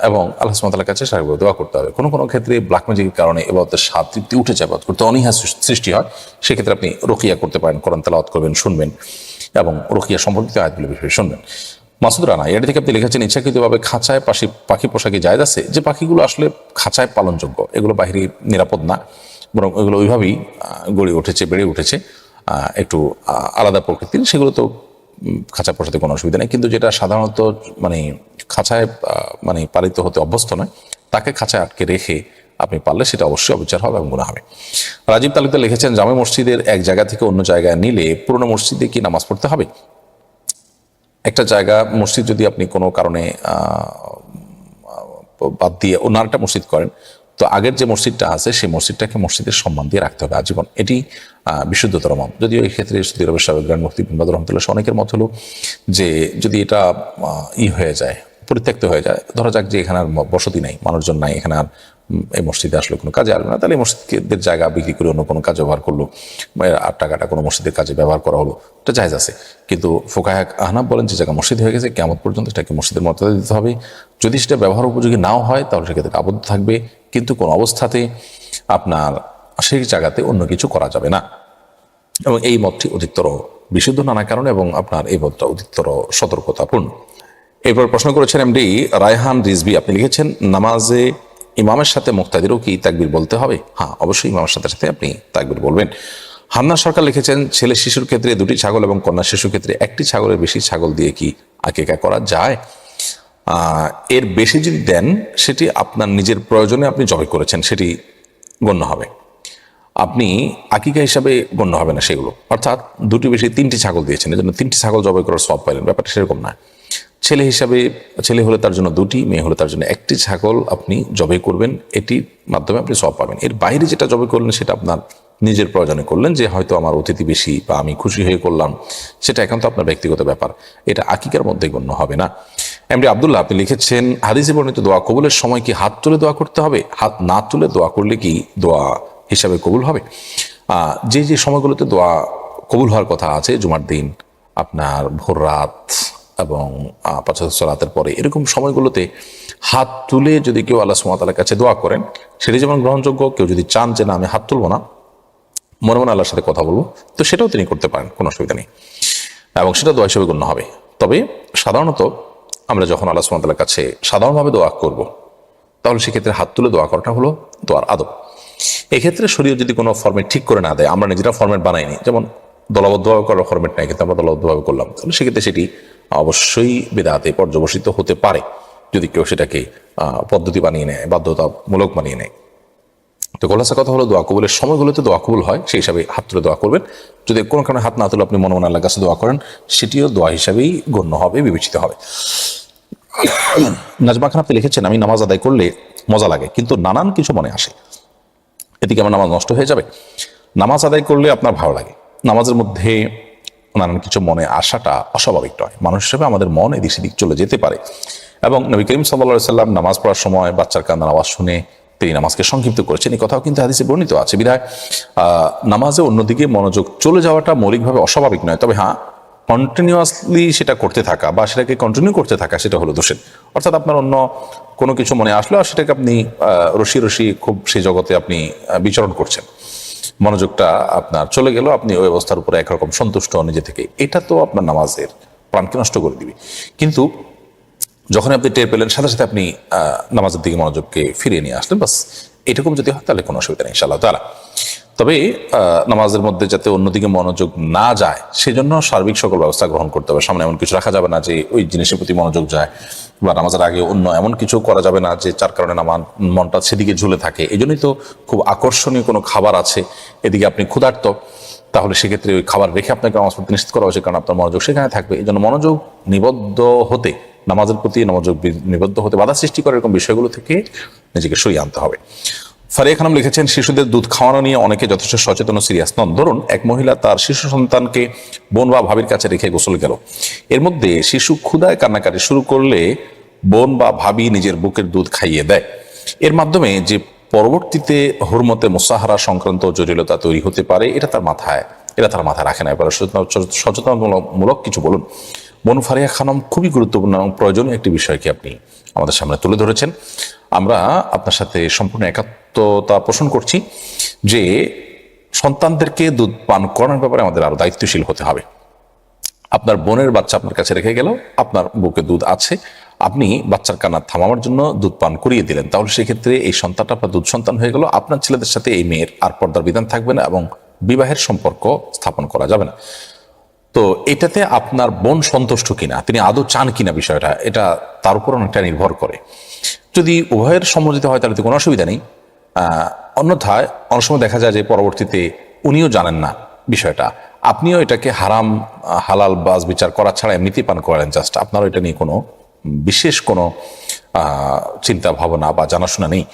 এবং আল্লাহ সুবহানাহু ওয়া তাআলার কাছে সারাবার দোয়া করতে হবে। কোনো কোনো ক্ষেত্রে ব্ল্যাক ম্যাজিকের কারণে ইবাদতের স্বাদ তৃপ্তি উঠে যায়, ইবাদত করতে অনীহা সৃষ্টি হয়, সেক্ষেত্রে আপনি রুকিয়া করতে পারেন, কোরআন তেলাওয়াত করবেন, শুনবেন এবং রুকিয়া সম্পর্কিত আয়াতগুলো বিষয়ে শুনবেন। মাসুদ রানা এটি থেকে আপনি লিখেছেন, ইচ্ছাকৃতভাবে খাঁচায় পাখি পোশাকে জায়েজ আছে? যে পাখিগুলো আসলে খাঁচায় পালনযোগ্য, এগুলো বাহিরে নিরাপদ না, বরং এগুলো ওইভাবেই গড়ে উঠেছে, বেড়ে উঠেছে, একটু আলাদা প্রকৃতির, সেগুলো তো খাঁচা পোষাতে কোনো অসুবিধা নেই, কিন্তু যেটা সাধারণত মানে খাঁচায় মানে পালিত হতে অভ্যস্ত নয়, তাকে খাঁচায় আটকে রেখে আপনি পারলে সেটা অবশ্যই অবিচার হবে এবং গুনাহ হবে। রাজীব তালুকদার লিখেছেন, জামে মসজিদের এক জায়গা থেকে অন্য জায়গায় নিলে পুরনো মসজিদে কি নামাজ পড়তে হবে? একটা জায়গা মসজিদ যদি আপনি কোনো কারণে বাদ দিয়ে অন্য আরেকটা মসজিদ করেন, তো আগের যে মসজিদটা আছে সেই মসজিদটাকে মসজিদের সম্মান দিয়ে রাখতে হবে আজীবন, এটি বিশুদ্ধতর মত। যদিও এই ক্ষেত্রে সৌদি আরবের সাবেক গ্র্যান্ড মুফতি বিন বাদর রহমতুল্লাহ অনেকের মত হলো যে যদি এটা হয়ে যায়, পরিত্যক্ত হয়ে যায়, ধরা যাক যে এখানে আর বসতি নাই, মানুষজন নাই, এখানে আর এই মসজিদে আসলে কোনো কাজে আসবে না, তাহলে এই মসজিদের জায়গা বিক্রি করে অন্য কোনো কাজ ব্যবহার করলো, আর টাকাটা কোনো মসজিদের কাজে ব্যবহার করা হলো, এটা জায়েজ আছে। কিন্তু ফুকাহে আহনাফ বলেন যে জায়গা মসজিদ হয়ে গেছে, কিয়ামত পর্যন্ত এটাকে মসজিদের মর্যাদা দিতে হবে। যদি সেটা ব্যবহার উপযোগী নাও হয় তাহলে সেক্ষেত্রে আবদ্ধ থাকবে, কিন্তু কোনো অবস্থাতে আপনার সেই জায়গাতে অন্য কিছু করা যাবে না। এবং এই মতটি অধিকতর বিশুদ্ধ নানা কারণে, এবং আপনার এই মতটা অধিকতর সতর্কতাপূর্ণ। এরপর প্রশ্ন করেছেন এমডি রায়হান রিজভি, আপনি লিখেছেন, নামাজে ইমামের সাথে মুক্তাদিরও কি তাকবীর বলতে হবে? হ্যাঁ, অবশ্যই ইমামের সাথে সাথে আপনি তাকবীর বলবেন। হান্নান সরকার লিখেছেন, ছেলে শিশুর ক্ষেত্রে 2টি ছাগল এবং কন্যা শিশুর ক্ষেত্রে 1টি ছাগলের বেশি ছাগল দিয়ে কি আকিকা করা যায়? এর বেশি যদি দেন সেটি আপনার নিজের প্রয়োজনে আপনি জবাই করেছেন, সেটি গণ্য হবে, আপনি আকিকা হিসাবে গণ্য হবে না সেগুলো। অর্থাৎ 2টি বেশি 3টি ছাগল দিয়েছেন, এজন্য 3টি ছাগল জবাই করার সওয়াব পাইলেন, ব্যাপারটা সেরকম না। ছেলে হিসাবে, ছেলে হলে তার জন্য 2টি, মেয়ে হলে তার জন্য 1টি ছাগল আপনি জবাই করবেন, এটির মাধ্যমে আপনি সওয়াব পাবেন। এর বাইরে যেটা জবাই করলেন সেটা আপনার নিজের প্রয়োজনে করলেন, যে হয়তো আমার অতিথি বেশি বা আমি খুশি হয়ে করলাম, সেটা এখন তো আপনার ব্যক্তিগত ব্যাপার, এটা আকিকার মধ্যে গণ্য হবে না। এমডি আব্দুল্লাহ, আপনি লিখেছেন, হাদিসে বর্ণিত দোয়া কবুলের সময় কি হাত তুলে দোয়া করতে হবে? হাত না তুলে দোয়া করলে কি দোয়া হিসাবে কবুল হবে? যে যে সময়গুলোতে দোয়া কবুল হওয়ার কথা আছে, জুমার দিন, আপনার ভোর রাত এবং 5 ওয়াক্ত সালাতের পরে, এরকম সময়গুলোতে হাত তুলে যদি কেউ আল্লাহ সুবহানাহু ওয়া তাআলার কাছে দোয়া করেন, সেটি যেমন গ্রহণযোগ্য। কেউ যদি চান যে না আমি হাত তুলবো না, মনে মনে আল্লাহর সাথে কথা বলবো, তো সেটাও তিনি করতে পারেন, কোনো অসুবিধা নেই, এবং সেটা দোয়া হিসেবে গণ্য হবে। তবে সাধারণত আমরা যখন আল্লাহ সুবহানাহু ওয়া তাআলার কাছে সাধারণভাবে দোয়া করব, তাহলে সেক্ষেত্রে হাত তুলে দোয়া করাটা হলো দোয়ার আদব। এক্ষেত্রে শরীয়ত যদি কোনো ফরম্যাট ঠিক করে না দেয়, আমরা নিজেরা ফরম্যাট বানাইনি, যেমন দলবদ্ধভাবে করার ফরম্যাট নাই, কিন্তু আমরা দলবদ্ধভাবে করলাম, তাহলে সেক্ষেত্রে সেটি অবশ্যই বিদআতে পর্যবসিত হতে পারে, যদি কেউ সেটাকে পদ্ধতি বানিয়ে নেয়, বাধ্যতামূলক বানিয়ে নেয়। তো খোলাসা কথা হলো, দোয়া কবুলের সময়গুলোতে দোয়া কবুল হয়, সেই হিসাবে হাত তুলে দোয়া করবেন। যদি কোনো কারণে হাত না তুলে আপনি মনে মনে আল্লাহর কাছে দোয়া করেন, সেটিও দোয়া হিসাবেই গণ্য হবে, বিবেচিত হবে। নাজমা খান, আপনি লিখেছেন, আমি নামাজ আদায় করলে মজা লাগে, কিন্তু নানান কিছু মনে আসে, এদিকে আমার নামাজ নষ্ট হয়ে যাবে? নামাজ আদায় করলে আপনার ভালো লাগে, নামাজের মধ্যে নানান কিছু মনে আসাটা অস্বাভাবিক নয়। মানুষ হিসেবে আমাদের মন এদিক সেদিক চলে যেতে পারে, এবং নবী করিম সাল্লাল্লাহু আলাইহি সাল্লাম নামাজ পড়ার সময় বাচ্চার কান্নার আওয়াজ শুনে তিনি নামাজকে সংক্ষিপ্ত করেছেন, এই কথাও কিন্তু হাদিসে বর্ণিত আছে। বিধায় নামাজে অন্যদিকে মনোযোগ চলে যাওয়াটা মৌলিকভাবে অস্বাভাবিক নয়, তবে হ্যাঁ, কন্টিনিউয়াসলি সেটা করতে থাকা বা সেটাকে কন্টিনিউ করতে থাকা, সেটা হলো দোষের। অর্থাৎ আপনার অন্য কোনো কিছু মনে আসলো আর সেটাকে আপনি রসি রসি খুব সেই জগতে আপনি বিচরণ করছেন, মনোযোগটা আপনার চলে গেল, আপনি ওই অবস্থার উপরে একরকম সন্তুষ্ট নিজে থেকে, এটা তো আপনার নামাজের প্রাণকে নষ্ট করে দিবে। কিন্তু যখন আপনি টের পেলেন, সাথে সাথে আপনি নামাজের দিকে মনোযোগকে ফিরিয়ে নিয়ে আসলেন, বাস এরকম যদি হয় তাহলে কোনো অসুবিধা নেই ইনশাআল্লাহ তাআলা। তবে নামাজের মধ্যে যাতে অন্যদিকে মনোযোগ না যায়, সেজন্য সার্বিক সকল ব্যবস্থা গ্রহণ করতে হবে। সামনে এমন কিছু রাখা যাবে না যে ওই জিনিসের প্রতি মনোযোগ যায়, বা নামাজের আগে অন্য এমন কিছু করা যাবে না যে যার কারণে মনটা সেদিকে ঝুলে থাকে। এই জন্যই তো খুব আকর্ষণীয় কোনো খাবার আছে, এদিকে আপনি ক্ষুধার্ত, তাহলে সেক্ষেত্রে ওই খাবার রেখে আপনাকে নামাজ পড়তে নিষেধ করা হয়েছে, কারণ আপনার মনোযোগ সেখানে থাকবে। এই জন্য মনোযোগ নিবদ্ধ হতে, নামাজের প্রতি মনোযোগ নিবদ্ধ হতে বাধা সৃষ্টি করে এরকম বিষয়গুলো থেকে নিজেকে সরিয়ে আনতে হবে। ফারিয়া খানম লিখেছেন, শিশুদের দুধ খাওয়ানো নিয়ে অনেকে যথেষ্ট সচেতন ও সিরিয়াস নন। ধরুন এক মহিলা তার শিশু সন্তানকে বোন বা ভাবির কাছে রেখে গোসল গেল, এর মধ্যে শিশু ক্ষুধায় কান্নাকাটি শুরু করলে বোন বা ভাবি নিজের বুকের দুধ খাইয়ে দেয়, এর মাধ্যমে যে পরবর্তীতে হুরমতে মুসাহারা সংক্রান্ত জটিলতা তৈরি হতে পারে, এটা তার মাথায় রাখে না। এবার সচেতনমূলক কিছু বলুন। বোন ফারিয়া খানম, খুবই গুরুত্বপূর্ণ এবং প্রয়োজনীয় একটি বিষয়কে আপনি আমাদের সামনে তুলে ধরেছেন। আমরা আপনার সাথে সম্পূর্ণ একাত্মতা পোষণ করছি যে সন্তানদেরকে দুধ পান করানোর ব্যাপারে আমাদের আরো দায়িত্বশীল হতে হবে। আপনার বোনের বাচ্চা আপনার কাছে রেখে গেল, আপনার বুকে দুধ আছে, আপনি বাচ্চার কান্না থামানোর জন্য দুধ পান করিয়ে দিলেন, তাহলে সেক্ষেত্রে এই সন্তানটা আপনার দুধ সন্তান হয়ে গেল। আপনার ছেলেদের সাথে এই মেয়ের আর পর্দার বিধান থাকবে না এবং বিবাহের সম্পর্ক স্থাপন করা যাবে না। তো এটাতে আপনার বোন সন্তুষ্ট কিনা, তিনি আদৌ চান কিনা বিষয়টা, এটা তার উপর অনেকটা নির্ভর করে। যদি উভয়ের সম্মতিতে হয় তাহলে তো কোনো অসুবিধা নেই। অন্যথায় অনেক সময় দেখা যায় যে পরবর্তীতে উনিও জানেন না বিষয়টা, আপনিও এটাকে হারাম হালাল বাজ বিচার করা ছাড়া এমনিতেই পান করেন, জাস্ট আপনারও এটা নিয়ে কোনো বিশেষ কোনো চিন্তা ভাবনা বা জানাশোনা নেই,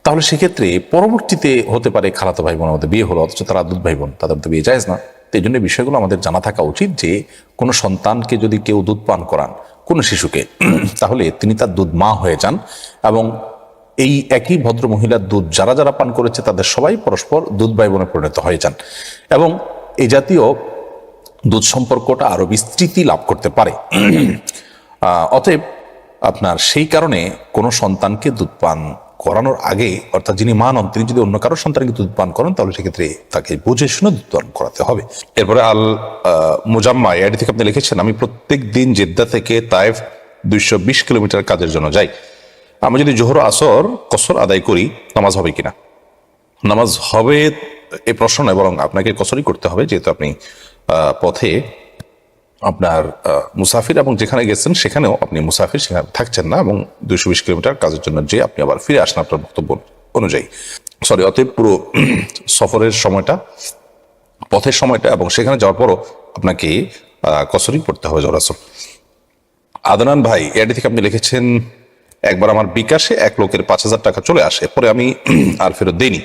তাহলে সেক্ষেত্রে পরবর্তীতে হতে পারে খালাতো ভাই বোনের মধ্যে বিয়ে হলো, অথচ তারা দুধ ভাই বোন, তাদের তো বিয়ে জায়েজ না। তো এই জন্য বিষয়গুলো আমাদের জানা থাকা উচিত যে কোনো সন্তানকে যদি কেউ দুধ পান করান, কোনো শিশুকে, তাহলে তিনি তার দুধ মা হয়ে যান, এবং এই একই ভদ্র মহিলার দুধ যারা যারা পান করেছে তাদের সবাই পরস্পর দুধ ভাই বোনে পরিণত হয়ে যান, এবং এই জাতীয় দুধ সম্পর্কটা আরো বিস্তৃতি লাভ করতে পারে। অতএব আপনার সেই কারণে কোনো সন্তানকে দুধ পান করানোর আগে, অর্থাৎ যিনি মা নন তিনি যদি অন্য কারো সন্তানকে দুধ পান করেন, তাহলে সেক্ষেত্রে তাকে বুঝে শুনে দুধ পান করাতে হবে। এরপরে আল মুজাম্মা এডি থেকে আপনি লিখেছেন, আমি প্রত্যেক দিন জেদ্দা থেকে তায়েফ 220 কিলোমিটার কাজের জন্য যাই। আমি যদি জোহর আসর কসর আদায় করি নামাজ হবে কিনা? নামাজ হবে এই প্রশ্ন নয়, বরং আপনাকে কসরই করতে হবে, যেহেতু আপনি পথে আপনার মুসাফির, এবং যেখানে গেছেন সেখানেও আপনি মুসাফির, সেখানে থাকছেন না, এবং 220 কিলোমিটার কাজের জন্য যে আপনি আবার ফিরে আসেন আপনার বক্তব্য অনুযায়ী। অতএব পুরো সফরের সময়টা, পথের সময়টা এবং সেখানে যাওয়ার পরও আপনাকে কসরই পড়তে হবে জোরাসর। আদনান ভাই এডি থেকে আপনি লিখেছেন, একবার আমার বিকাশে এক লোকের 5,000 টাকা চলে আসে, পরে আমি আর ফেরত দেইনি,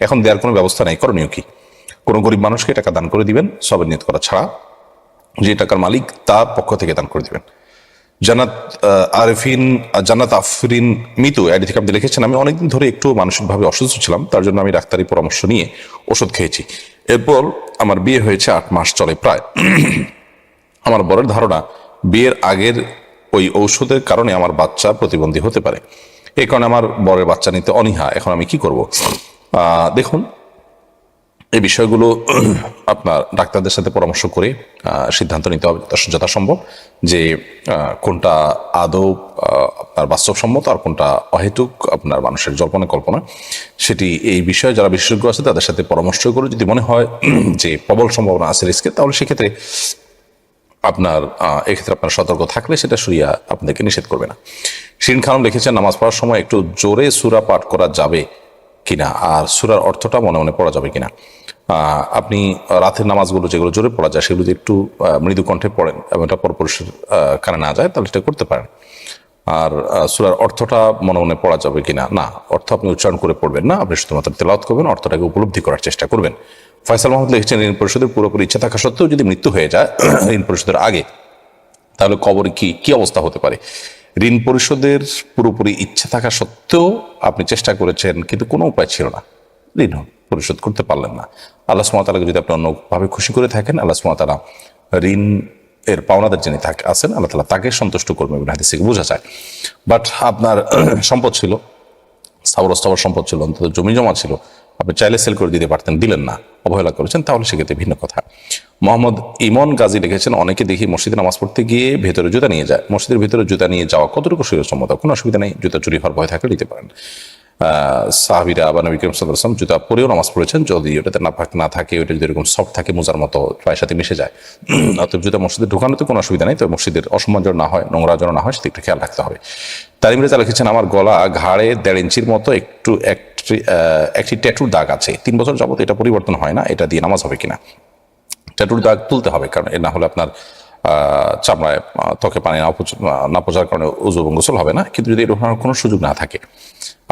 এখন দেওয়ার কোনো ব্যবস্থা নেই, করণীয় কি? কোনো গরিব মানুষকে টাকা দান করে দিবেন সবের নিয়ত করা ছাড়া, যে টাকার মালিক তার পক্ষ থেকে দান করে দিবেন। জান্নাত আফরিন মিতু এডি থেকে আপনি লিখেছেন, আমি অনেকদিন ধরে একটু মানসিকভাবে অসুস্থ ছিলাম, তার জন্য আমি ডাক্তারি পরামর্শ নিয়ে ওষুধ খেয়েছি। এরপর আমার বিয়ে হয়েছে 8 মাস চলে প্রায়। আমার বরের ধারণা বিয়ের আগের ওই ঔষধের কারণে আমার বাচ্চা প্রতিবন্ধী হতে পারে, এই কারণে আমার বরের বাচ্চা নিতে অনীহা, এখন আমি কি করব? দেখুন, এই বিষয়গুলো আপনার ডাক্তারদের সাথে পরামর্শ করে সিদ্ধান্ত নিতে হবে যথাসম্ভব, যে কোনটা আদৌ আপনার বাস্তবসম্মত আর কোনটা অহেতুক আপনার মানুষের জল্পনা কল্পনা। সেটি এই বিষয়ে যারা বিশেষজ্ঞ আছে তাদের সাথে পরামর্শ করে যদি মনে হয় যে প্রবল সম্ভাবনা আছে রিস্কের, তাহলে সেক্ষেত্রে আপনার এক্ষেত্রে আপনার সতর্ক থাকলে সেটা শরিয়া আপনাদেরকে নিষেধ করবে না। শিরিন খানম লিখেছেন, নামাজ পড়ার সময় একটু জোরে সূরা পাঠ করা যাবে কিনা, আর সূরার অর্থটা মনে মনে পড়া যাবে কিনা? আপনি রাতের নামাজগুলো যেগুলো জোরে পড়া যায় সেগুলো একটু মৃদু কণ্ঠে পড়েন এবং এটা পরপুরুষের কানে না যায়, তাহলে এটা করতে পারেন। আর সূরার অর্থটা মনে মনে পড়া যাবে কিনা, না, অর্থ আপনি উচ্চারণ করে পড়বেন না, আপনি শুধুমাত্র তেলাওয়াত করবেন, অর্থটাকে উপলব্ধি করার চেষ্টা করবেন। ফয়সাল মাহমুদ লিখেছেন, ঋণ পরিশোধের পুরোপুরি ইচ্ছা থাকা সত্ত্বেও যদি মৃত্যু হয়ে যায় ঋণ পরিশোধের আগে, তাহলে কবরে কি অবস্থা হতে পারে? ঋণ পরিশোধের পুরোপুরি ইচ্ছা থাকা সত্ত্বেও আপনি চেষ্টা করেছেন, কিন্তু কোনো উপায় ছিল না, ঋণ পরিশোধ করতে পারলেন না। আল্লাহ সুবহানাহু ওয়া তাআলাকে যদি আপনি অন্যভাবে খুশি করে থাকেন, আল্লাহ সুবহানাহু ওয়া তাআলা ঋণ এর পাওনাদার যিনি আছেন আল্লাহ তাআলা তাকে সন্তুষ্ট করবেন এবং হাদিস থেকে বোঝা যায়। বাট আপনার সম্পদ ছিল, স্থাবর সম্পদ ছিল, অন্তত জমি জমা ছিল, আপনি চাইলে সেল করে দিতে পারতেন, দিলেন না, অবহেলা করেছেন, তাহলে সেক্ষেত্রে ভিন্ন কথা। মোহাম্মদ ইমন গাজী লিখেছেন, অনেকে দেখি মসজিদে নামাজ পড়তে গিয়ে ভেতরে জুতা নিয়ে যায়, মসজিদের ভেতরে জুতা নিয়ে যাওয়া কতটুকু শরীয়সম্মত? কোনো অসুবিধা নেই, জুতা চুরি হওয়ার ভয় থাকলে দিতে পারেন। সাহাবীরা বা নবী করিম সাল্লাল্লাহু আলাইহি ওয়াসাল্লাম জুতা পরেও নামাজ পড়েছেন, যদি ওটাতে নাপাক না থাকে, ওটা যদি এরকম সফট থাকে মোজার মতো পায়ের সাথে মিশে যায়, অতএব জুতা মসজিদে ঢোকানোতে কোনো অসুবিধা নেই, তবে মসজিদের অসম্মান যেন না হয়, নোংরা যেন না হয়, সেদিকটা খেয়াল রাখতে হবে। তারিম রেজা লিখেছেন, আমার গলা ঘাড়ে 1.5 ইঞ্চির মতো একটি ট্যাটুর দাগ আছে, 3 বছর যাবত এটা পরিবর্তন হয় না, এটা দিয়ে নামাজ হবে কিনা? ট্যাটুর দাগ তুলতে হবে, কারণ এ না হলে আপনার চামড়ায় ত্বকে পানি না পৌঁছার কারণে ওযু এবং গোসল হবে না। কিন্তু যদি এরকম কোনো সুযোগ না থাকে,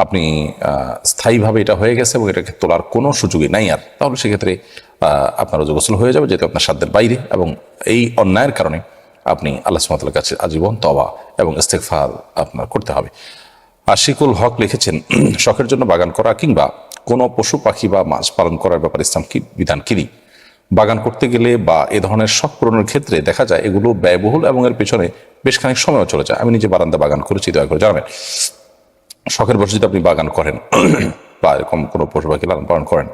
আপনি স্থায়ীভাবে এটা হয়ে গেছে এবং এটাকে তোলার কোনো সুযোগই নাই আর, তাহলে সেক্ষেত্রে আপনার ওযু গোসল হয়ে যাবে, যেহেতু আপনার সাধ্যের বাইরে, এবং এই অন্যায়ের কারণে আপনি আল্লাহ সুবহানাহু ওয়া তাআলার কাছে আজীবন তওবা এবং ইস্তেগফার আপনার করতে হবে। আশিকুল হক লিখেছেন, শখের জন্য বাগান করা কিংবা কোনো পশু পাখি বা মাছ পালন করার ব্যাপারে ইসলাম কি বিধান কি? বাগান করতে গেলে বা এ ধরনের শখ পূরণের ক্ষেত্রে দেখা যায় এগুলো ব্যয়বহুল এবং এর পেছনে বেশ খানিক সময়ও চলে যায়। আমি নিজে বারান্দা বাগান করেছি, দয়া করে জানাবেন। শখের বসে যদি আপনি বাগান করেন বা এরকম কোনো পশু পাখি লালন পালন করেন,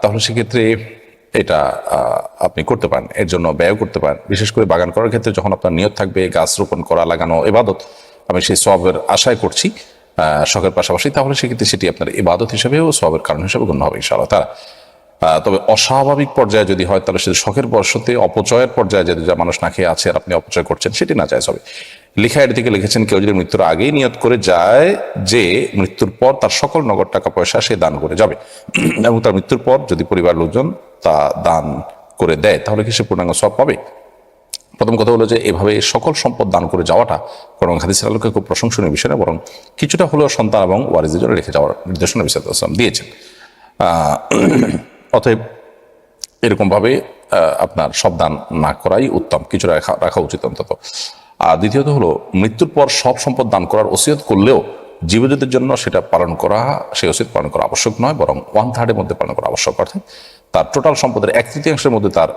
তাহলে সেক্ষেত্রে এটা আপনি করতে পারেন, এর জন্য ব্যয় করতে পারেন। বিশেষ করে বাগান করার ক্ষেত্রে যখন আপনার নিয়ত থাকবে গাছ রোপণ করা, লাগানো ইবাদত, আমি সেই সওয়াবের আশায় করছি শখের পাশাপাশি, তাহলে সেক্ষেত্রে সেটি আপনার ইবাদত হিসেবে ও সওয়াবের কারণ হিসেবে গণ্য হবে ইনশাআল্লাহ তাআলা। তবে অস্বাভাবিক পর্যায়ে যদি হয় তাহলে সেটা শখের বশতে অপচয়ের পর্যায়ে যদি যা মানুষ না খেয়ে আছে আর আপনি অপচয় করছেন সেটি না জায়েজ হবে। লিখা এর দিকে লিখেছেন কেউ যদি মৃত্যুর আগেই নিয়ত করে যায় যে মৃত্যুর পর তার সকল নগদ টাকা পয়সা সে দান করে যাবে এবং তার মৃত্যুর পর যদি পরিবার লোকজন তা দান করে দেয় তাহলে কি সে পূর্ণাঙ্গ সওয়াব পাবে? প্রথম কথা হলো যে এভাবে সকল সম্পদ দান করে যাওয়াটা বরং হাদিসের আলোকে খুব প্রশংসনীয় বিষয় না, বরং কিছুটা হলেও সন্তান এবং ওয়ারিসদের জন্য রেখে যাওয়ার নির্দেশনা নবী সাল্লাল্লাহু আলাইহি ওয়াসাল্লাম দিয়েছেন। অতএব এরকমভাবে আপনার সব দান না করাই উত্তম, কিছু রাখা উচিত অন্তত। আর দ্বিতীয়ত হলো মৃত্যুর পর সব সম্পদ দান করার ওসিয়ত করলেও জীবজন্তুর জন্য সেটা পালন করা, সেই ওসিয়ত পালন করা আবশ্যক নয়, বরং 1/3 মধ্যে পালন করা আবশ্যক। অর্থাৎ তার টোটাল সম্পদের 1/3 মধ্যে তার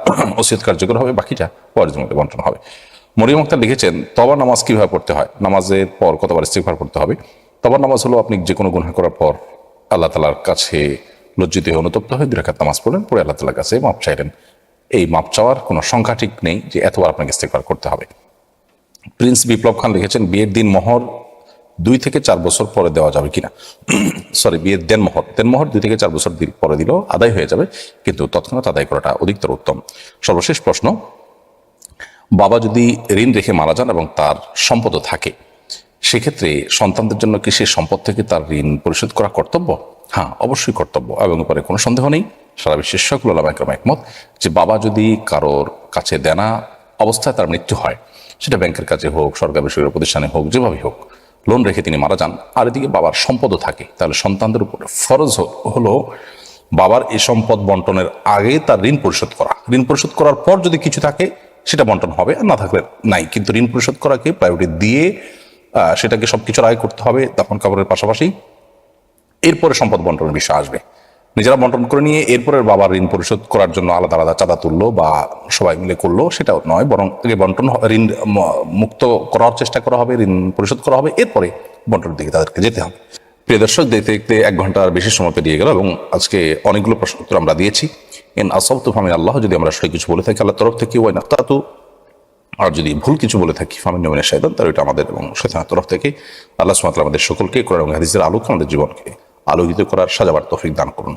ওসিয়ত কার্যকর হবে, বাকিটা ওয়ারিসদের মধ্যে বন্টন হবে। মরিয়ম আক্তার লিখেছেন তওবা নামাজ কিভাবে পড়তে হয়, নামাজের পর কতবার ইস্তিগফার করতে হবে? তওবা নামাজ হলো আপনি যে কোনো গুনাহ করার পর আল্লাহ তাআলার কাছে লজ্জিত হয়ে অনুতপ্ত হয়ে 2 রাকাত নামাজ পড়লেন, পরে আল্লাহ তাআলার কাছে মাপ চাইলেন। এই মাপ চাওয়ার কোনো সংখ্যা ঠিক নেই যে এতবার আপনাকে ইস্তিগফার করতে হবে। প্রিন্স বিপ্লব খান লিখেছেন বিয়ের দিন মোহর 2 থেকে 4 বছর পরে দেওয়া যাবে কিনা। সরি, বিয়ের দেনমোহর 2 থেকে 4 বছর পরে দিলেও আদায় হয়ে যাবে, কিন্তু তৎক্ষণাৎ আদায় করাটা অধিকতর উত্তম। সর্বশেষ প্রশ্ন, বাবা যদি ঋণ রেখে মারা যান এবং তার সম্পদও থাকে, সেক্ষেত্রে সন্তানদের জন্য কি সে সম্পদ থেকে তার ঋণ পরিশোধ করা কর্তব্য? হ্যাঁ, অবশ্যই কর্তব্য এবং ব্যাপারে কোনো সন্দেহ নেই। সারা বিশ্বের সকল উলামায়ে কেরাম একমত যে বাবা যদি কারোর কাছে দেনা অবস্থায় তার মৃত্যু হয়, সেটা ব্যাংকের কাছে হোক, সরকারি বেসরকারি প্রতিষ্ঠানে হোক, যেভাবেই হোক, লোন রেখে তিনি মারা যান আর এদিকে বাবার সম্পদও থাকে, তাহলে সন্তানদের উপর ফরজ হলো বাবার এই সম্পদ বন্টনের আগে তার ঋণ পরিশোধ করা। ঋণ পরিশোধ করার পর যদি কিছু থাকে সেটা বন্টন হবে, আর না থাকলে নাই, কিন্তু ঋণ পরিশোধ করাকে প্রায়োরিটি দিয়ে সেটাকে সবকিছুর আয় করতে হবে দাফন কাপড়ের পাশাপাশি। এরপরে সম্পদ বন্টনের বিষয় আসবে। নিজেরা বন্টন করে নিয়ে এরপরে বাবার ঋণ পরিশোধ করার জন্য আলাদা আলাদা চাঁদা তুললো বা সবাই মিলে করলো, সেটাও নয়, বরং আগে বন্টন ঋণ মুক্ত করার চেষ্টা করা হবে, ঋণ পরিশোধ করা হবে, এরপরে বন্টনের দিকে তাদেরকে যেতে হবে। প্রিয় দর্শক, দেখতে দেখতে 1 ঘন্টার বেশি সময় পেরিয়ে গেল এবং আজকে অনেকগুলো প্রশ্ন উত্তর আমরা দিয়েছি। ইন আসাবতু ফামিন আল্লাহ, যদি আমরা সঠিক কিছু বলে থাকি আল্লাহর তরফ থেকে, ওয়া ইন আখতাতু, আর যদি ভুল কিছু বলে থাকি ফামিন মিনাশ শাইতান, তাহলে এটা আমাদের এবং শয়তানের তরফ থেকে। আল্লাহ সুবহানাহু ওয়া তাআলা আমাদের সকলকে কোরআন এবং হাদিসের আলোকে আমাদের জীবনকে আলোকিত করার সাজাবার তৌফিক দান করুন।